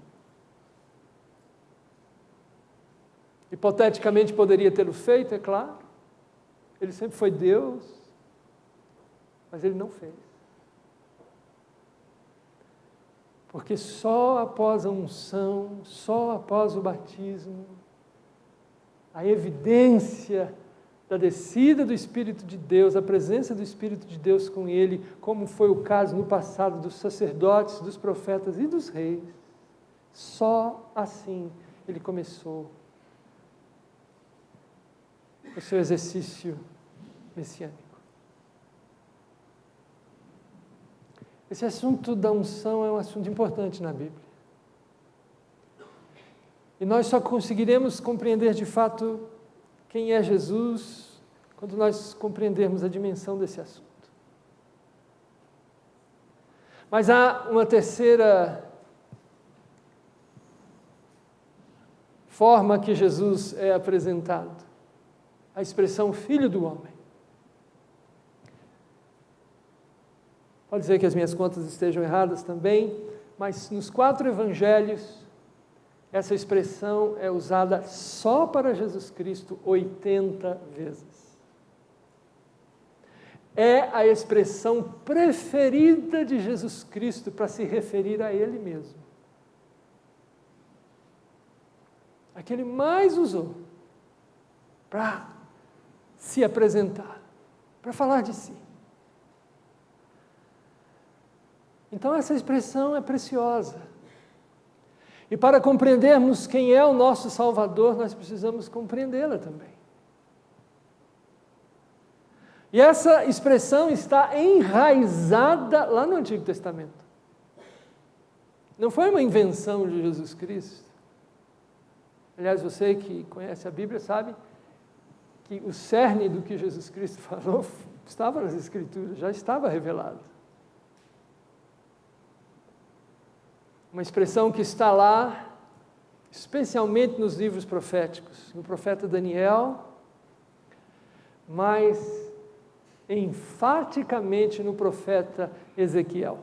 Hipoteticamente poderia tê-lo feito, é claro. Ele sempre foi Deus, mas ele não fez. Porque só após a unção, só após o batismo, a evidência da descida do Espírito de Deus, a presença do Espírito de Deus com ele, como foi o caso no passado dos sacerdotes, dos profetas e dos reis, só assim ele começou o seu exercício messiânico. Esse assunto da unção é um assunto importante na Bíblia. E nós só conseguiremos compreender de fato quem é Jesus quando nós compreendermos a dimensão desse assunto. Mas há uma terceira forma que Jesus é apresentado, a expressão Filho do Homem. Pode dizer que as minhas contas estejam erradas também, mas nos 4 evangelhos, essa expressão é usada só para Jesus Cristo 80 vezes. É a expressão preferida de Jesus Cristo para se referir a Ele mesmo. A que Ele mais usou para se apresentar, para falar de si. Então essa expressão é preciosa. E para compreendermos quem é o nosso Salvador, nós precisamos compreendê-la também. E essa expressão está enraizada lá no Antigo Testamento. Não foi uma invenção de Jesus Cristo. Aliás, você que conhece a Bíblia sabe que o cerne do que Jesus Cristo falou estava nas Escrituras, já estava revelado. Uma expressão que está lá, especialmente nos livros proféticos, no profeta Daniel, mas enfaticamente no profeta Ezequiel,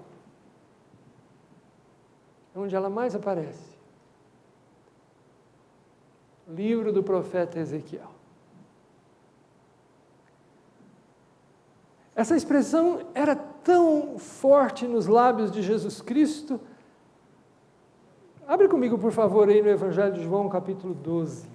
onde ela mais aparece. O livro do profeta Ezequiel. Essa expressão era tão forte nos lábios de Jesus Cristo. Abre comigo, por favor, aí no Evangelho de João, capítulo 12.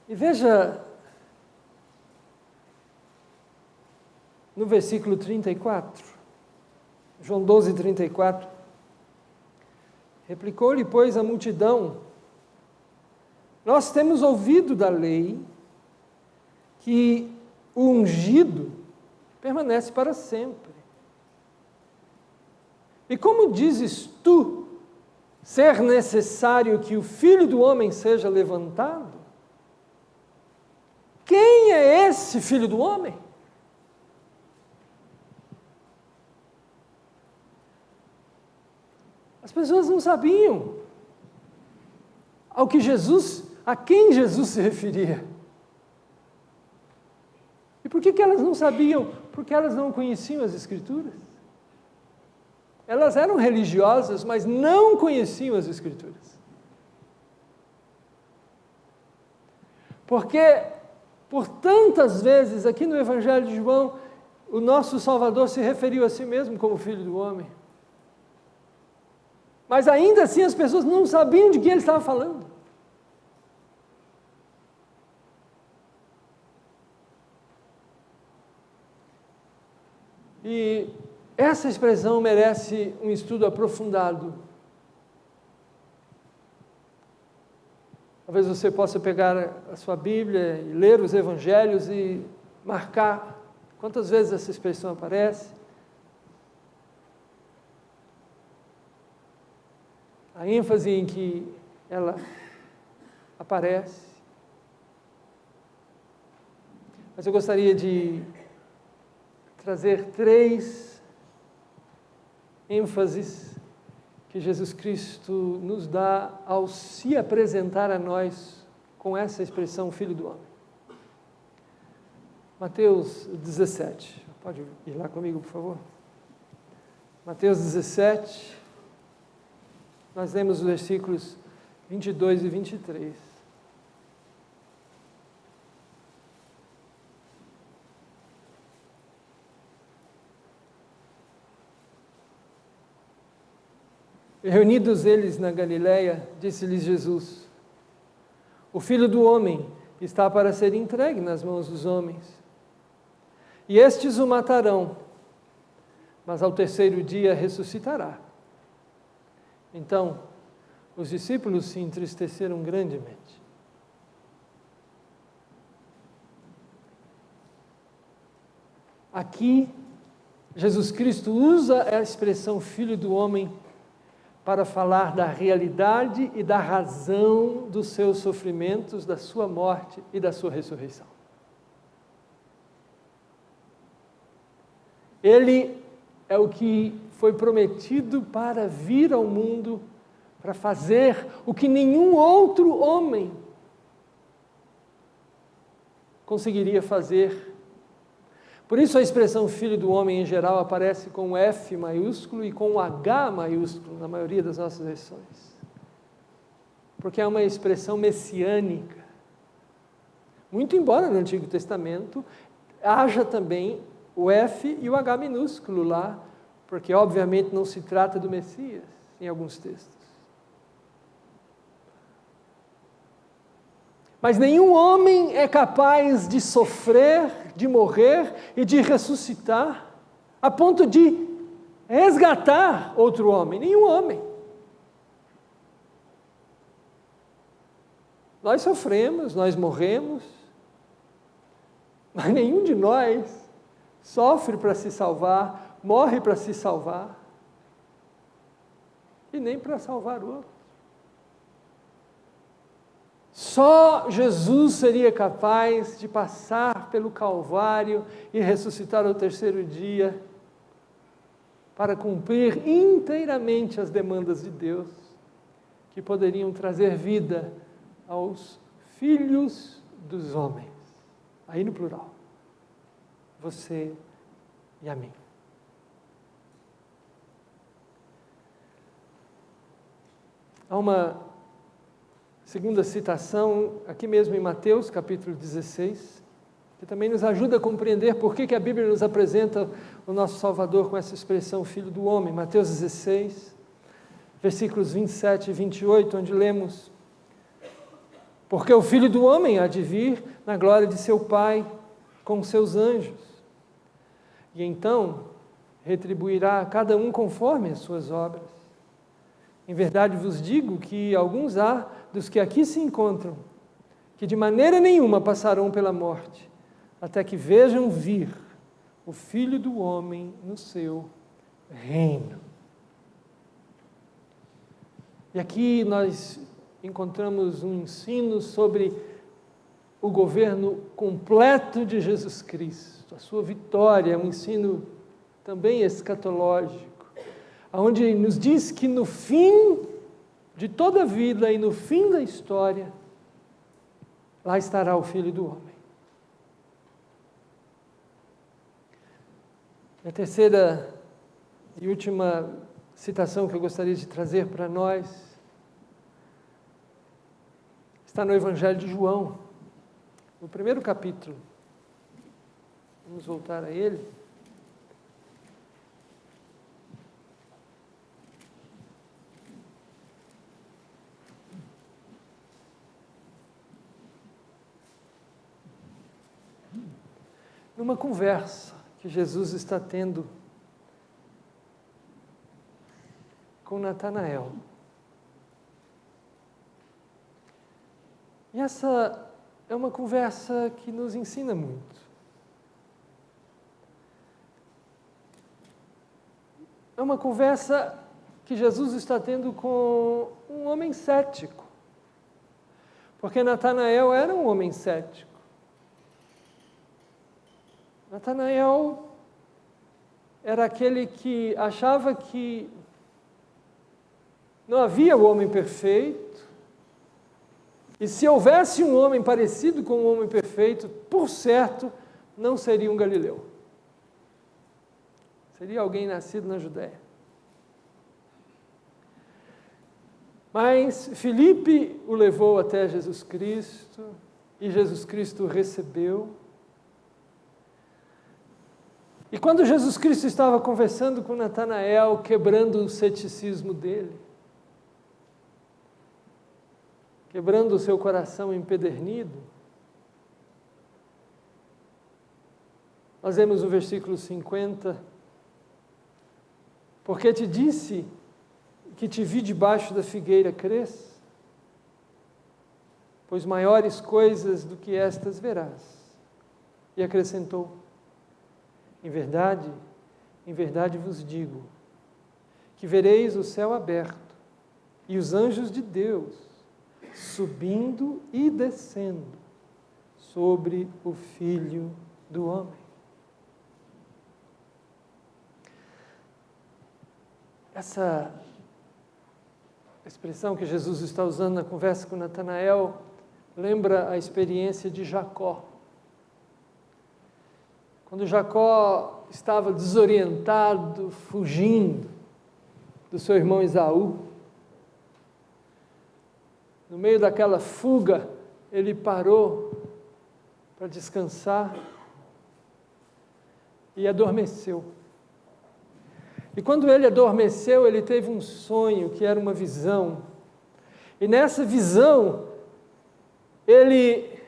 E veja, no versículo 34, João 12, 34, replicou-lhe, pois, a multidão: nós temos ouvido da lei que o ungido permanece para sempre. E como dizes tu ser necessário que o Filho do Homem seja levantado? Quem é esse Filho do Homem? As pessoas não sabiam a quem Jesus se referia. E por que elas não sabiam? Porque elas não conheciam as Escrituras. Elas eram religiosas, mas não conheciam as Escrituras. Porque, por tantas vezes, aqui no Evangelho de João, o nosso Salvador se referiu a si mesmo como Filho do Homem. Mas ainda assim as pessoas não sabiam de que ele estava falando. E essa expressão merece um estudo aprofundado. Talvez você possa pegar a sua Bíblia e ler os Evangelhos e marcar quantas vezes essa expressão aparece. A ênfase em que ela aparece. Mas eu gostaria de trazer 3 ênfases que Jesus Cristo nos dá ao se apresentar a nós com essa expressão Filho do Homem. Mateus 17. Pode ir lá comigo, por favor? Mateus 17. Nós lemos os versículos 22 e 23. E reunidos eles na Galileia, disse-lhes Jesus: o Filho do Homem está para ser entregue nas mãos dos homens. E estes o matarão, mas ao terceiro dia ressuscitará. Então, os discípulos se entristeceram grandemente. Aqui, Jesus Cristo usa a expressão Filho do Homem para falar da realidade e da razão dos seus sofrimentos, da sua morte e da sua ressurreição. Ele é o que foi prometido para vir ao mundo, para fazer o que nenhum outro homem conseguiria fazer. Por isso a expressão Filho do Homem em geral aparece com F maiúsculo e com H maiúsculo na maioria das nossas versões. Porque é uma expressão messiânica. Muito embora no Antigo Testamento haja também o F e o H minúsculo lá, porque obviamente não se trata do Messias em alguns textos. Mas nenhum homem é capaz de sofrer, de morrer e de ressuscitar a ponto de resgatar outro homem. Nenhum homem. Nós sofremos, nós morremos, mas nenhum de nós sofre para se salvar, morre para se salvar e nem para salvar o outro. Só Jesus seria capaz de passar pelo Calvário e ressuscitar ao terceiro dia para cumprir inteiramente as demandas de Deus, que poderiam trazer vida aos filhos dos homens. Aí no plural. Você e a mim. Há uma segunda citação, aqui mesmo em Mateus, capítulo 16, que também nos ajuda a compreender por que a Bíblia nos apresenta o nosso Salvador com essa expressão Filho do Homem. Mateus 16, versículos 27 e 28, onde lemos: porque o Filho do Homem há de vir na glória de seu Pai com seus anjos, e então retribuirá a cada um conforme as suas obras. Em verdade vos digo que alguns há dos que aqui se encontram, que de maneira nenhuma passarão pela morte, até que vejam vir o Filho do Homem no seu reino. E aqui nós encontramos um ensino sobre o governo completo de Jesus Cristo, a sua vitória, um ensino também escatológico, onde nos diz que no fim de toda a vida e no fim da história, lá estará o Filho do Homem. A terceira e última citação que eu gostaria de trazer para nós está no Evangelho de João, no primeiro capítulo. Vamos voltar a ele. Numa conversa que Jesus está tendo com Natanael. E essa é uma conversa que nos ensina muito. É uma conversa que Jesus está tendo com um homem cético. Porque Natanael era um homem cético. Natanael era aquele que achava que não havia o homem perfeito, e se houvesse um homem parecido com um homem perfeito, por certo, não seria um galileu. Seria alguém nascido na Judéia. Mas Filipe o levou até Jesus Cristo, e Jesus Cristo o recebeu. E quando Jesus Cristo estava conversando com Natanael, quebrando o ceticismo dele, quebrando o seu coração empedernido, nós vemos no versículo 50, porque te disse que te vi debaixo da figueira, crês? Pois maiores coisas do que estas verás. E acrescentou: em verdade vos digo, que vereis o céu aberto e os anjos de Deus subindo e descendo sobre o Filho do Homem. Essa expressão que Jesus está usando na conversa com Natanael lembra a experiência de Jacó. Quando Jacó estava desorientado, fugindo do seu irmão Esaú, no meio daquela fuga, ele parou para descansar e adormeceu. E quando ele adormeceu, ele teve um sonho que era uma visão. E nessa visão, ele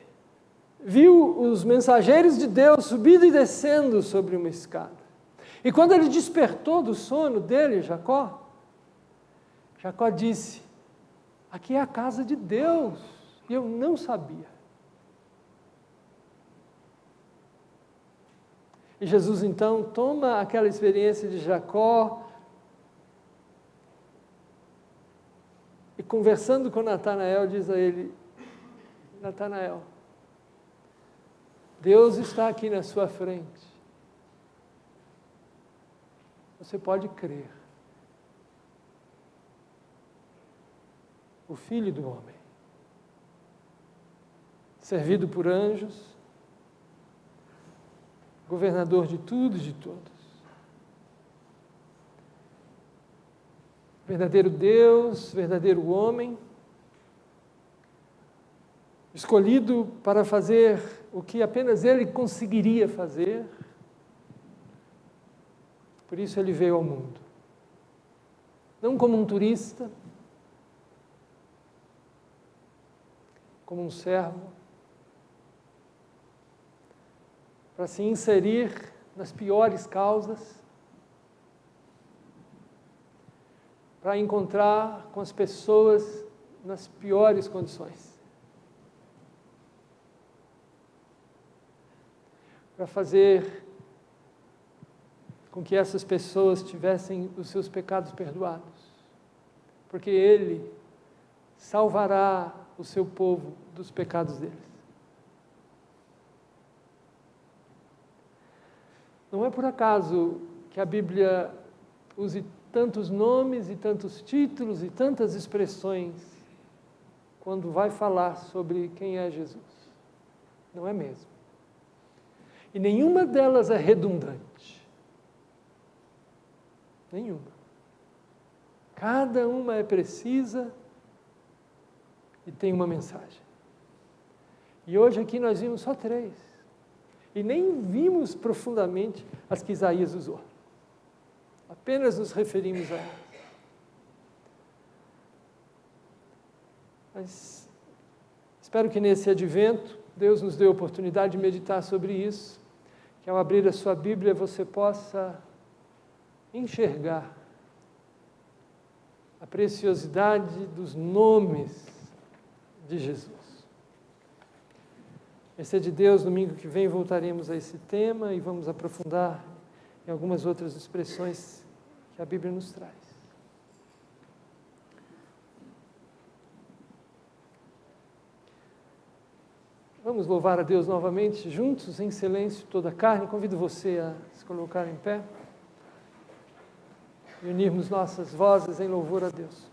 viu os mensageiros de Deus subindo e descendo sobre uma escada. E quando ele despertou do sono dele, Jacó disse: aqui é a casa de Deus. E eu não sabia. E Jesus então toma aquela experiência de Jacó e, conversando com Natanael, diz a ele: Natanael, Deus está aqui na sua frente. Você pode crer. O Filho do Homem, servido por anjos, governador de tudo e de todos. Verdadeiro Deus, verdadeiro homem, escolhido para fazer o que apenas ele conseguiria fazer. Por isso ele veio ao mundo. Não como um turista, como um servo, para se inserir nas piores causas, para encontrar com as pessoas nas piores condições, para fazer com que essas pessoas tivessem os seus pecados perdoados, porque Ele salvará o seu povo dos pecados deles. Não é por acaso que a Bíblia use tantos nomes e tantos títulos e tantas expressões quando vai falar sobre quem é Jesus. Não é mesmo. E nenhuma delas é redundante. Nenhuma. Cada uma é precisa e tem uma mensagem. E hoje aqui nós vimos só 3. E nem vimos profundamente as que Isaías usou. Apenas nos referimos a elas. Mas espero que nesse advento Deus nos dê a oportunidade de meditar sobre isso, que ao abrir a sua Bíblia você possa enxergar a preciosidade dos nomes de Jesus. Esse é de Deus. Domingo que vem voltaremos a esse tema e vamos aprofundar em algumas outras expressões que a Bíblia nos traz. Vamos louvar a Deus novamente, juntos, em silêncio, toda a carne. Convido você a se colocar em pé e unirmos nossas vozes em louvor a Deus.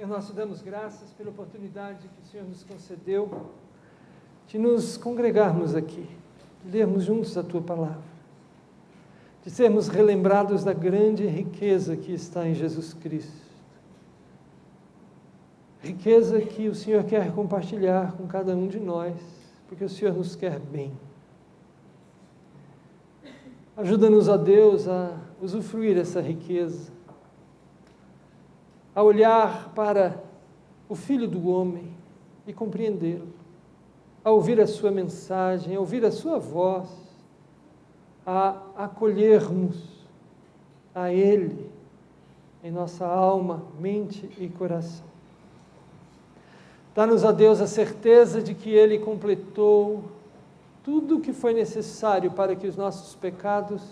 Nós te damos graças pela oportunidade que o Senhor nos concedeu de nos congregarmos aqui, de lermos juntos a Tua Palavra, de sermos relembrados da grande riqueza que está em Jesus Cristo. Riqueza que o Senhor quer compartilhar com cada um de nós, porque o Senhor nos quer bem. Ajuda-nos, ó Deus, a usufruir essa riqueza, a olhar para o Filho do Homem e compreendê-lo, a ouvir a sua mensagem, a ouvir a sua voz, a acolhermos a Ele em nossa alma, mente e coração. Dá-nos, ó Deus, a certeza de que Ele completou tudo o que foi necessário para que os nossos pecados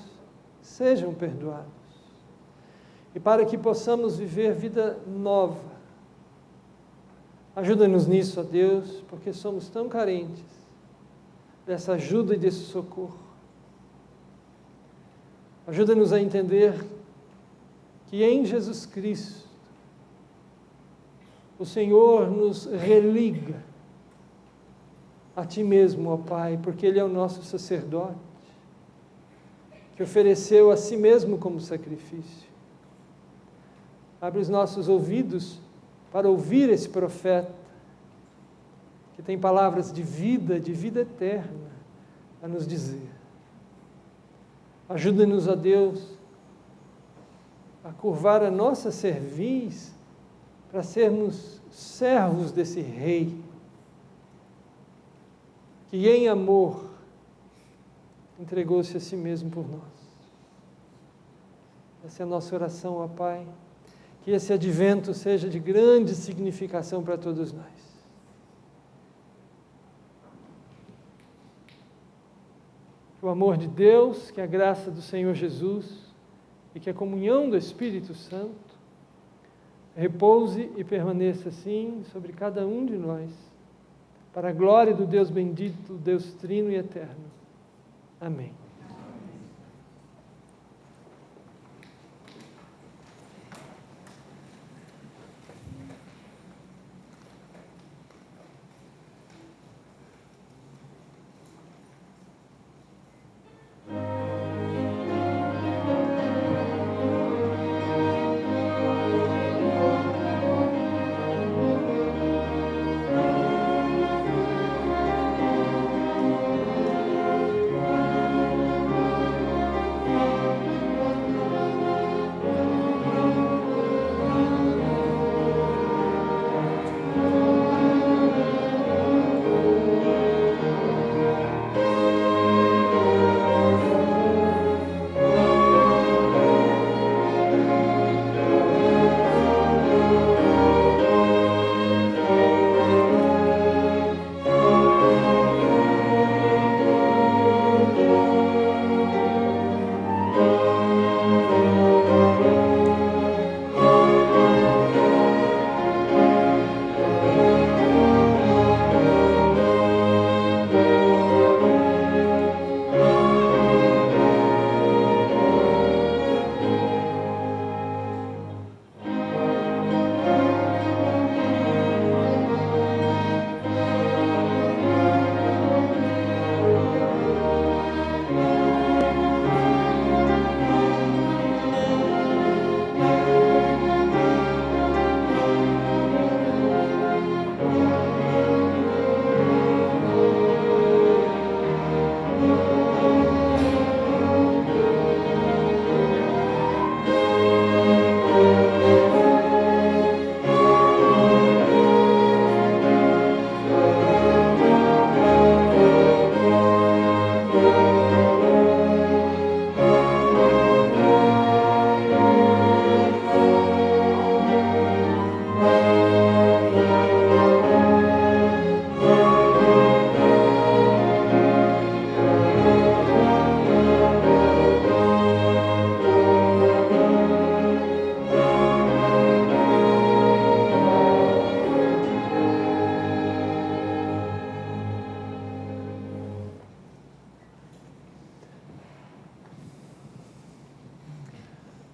sejam perdoados. E para que possamos viver vida nova. Ajuda-nos nisso, ó Deus, porque somos tão carentes dessa ajuda e desse socorro. Ajuda-nos a entender que em Jesus Cristo o Senhor nos religa a Ti mesmo, ó Pai, porque Ele é o nosso sacerdote, que ofereceu a si mesmo como sacrifício. Abre os nossos ouvidos para ouvir esse profeta, que tem palavras de vida eterna, a nos dizer. Ajuda-nos, ó Deus, a curvar a nossa cerviz para sermos servos desse Rei, que em amor entregou-se a si mesmo por nós. Essa é a nossa oração, ó Pai. Que esse advento seja de grande significação para todos nós. Que o amor de Deus, que a graça do Senhor Jesus e que a comunhão do Espírito Santo repouse e permaneça assim sobre cada um de nós, para a glória do Deus bendito, Deus trino e eterno. Amém.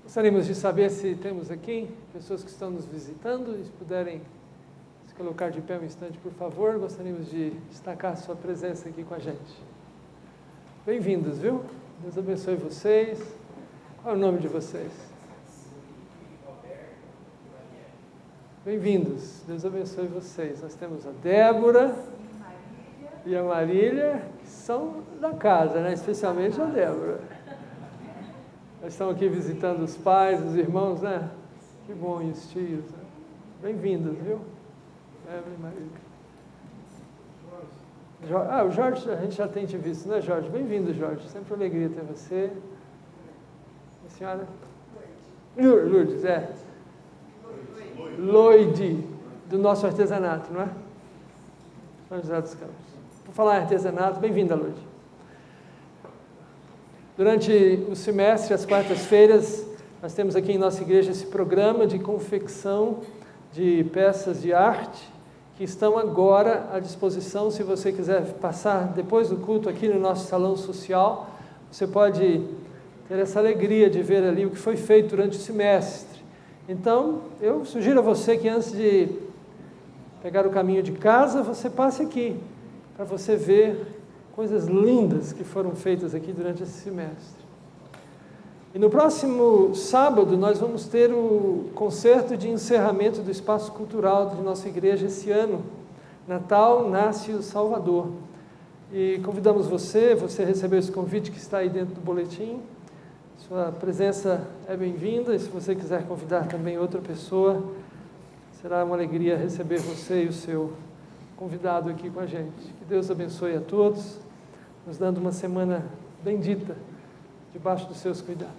Gostaríamos de saber se temos aqui pessoas que estão nos visitando, e se puderem se colocar de pé um instante, por favor. Gostaríamos de destacar a sua presença aqui com a gente. Bem-vindos, viu? Deus abençoe vocês. Qual é o nome de vocês? Bem-vindos. Deus abençoe vocês. Nós temos a Débora e a Marília, que são da casa, né? Especialmente a Débora. Nós estamos aqui visitando os pais, os irmãos, né? Que bom, e os tios. Né? Bem-vindos, viu? Débora e Marília. O Jorge, a gente já tem te visto, né, Jorge? Bem-vindo, Jorge. Sempre uma alegria ter você. A senhora? Lourdes, é. Loide, do nosso artesanato, não é? São José dos Campos. Por falar em artesanato, bem-vinda, Loide. Durante o semestre, às quartas-feiras, nós temos aqui em nossa igreja esse programa de confecção de peças de arte, que estão agora à disposição. Se você quiser passar depois do culto aqui no nosso salão social, você pode ter essa alegria de ver ali o que foi feito durante o semestre. Então, eu sugiro a você que antes de pegar o caminho de casa, você passe aqui, para você ver coisas lindas que foram feitas aqui durante esse semestre. E no próximo sábado, nós vamos ter o concerto de encerramento do Espaço Cultural de nossa igreja esse ano. Natal, nasce o Salvador. E convidamos você recebeu esse convite que está aí dentro do boletim. Sua presença é bem-vinda, e se você quiser convidar também outra pessoa, será uma alegria receber você e o seu convidado aqui com a gente. Que Deus abençoe a todos, nos dando uma semana bendita, debaixo dos seus cuidados.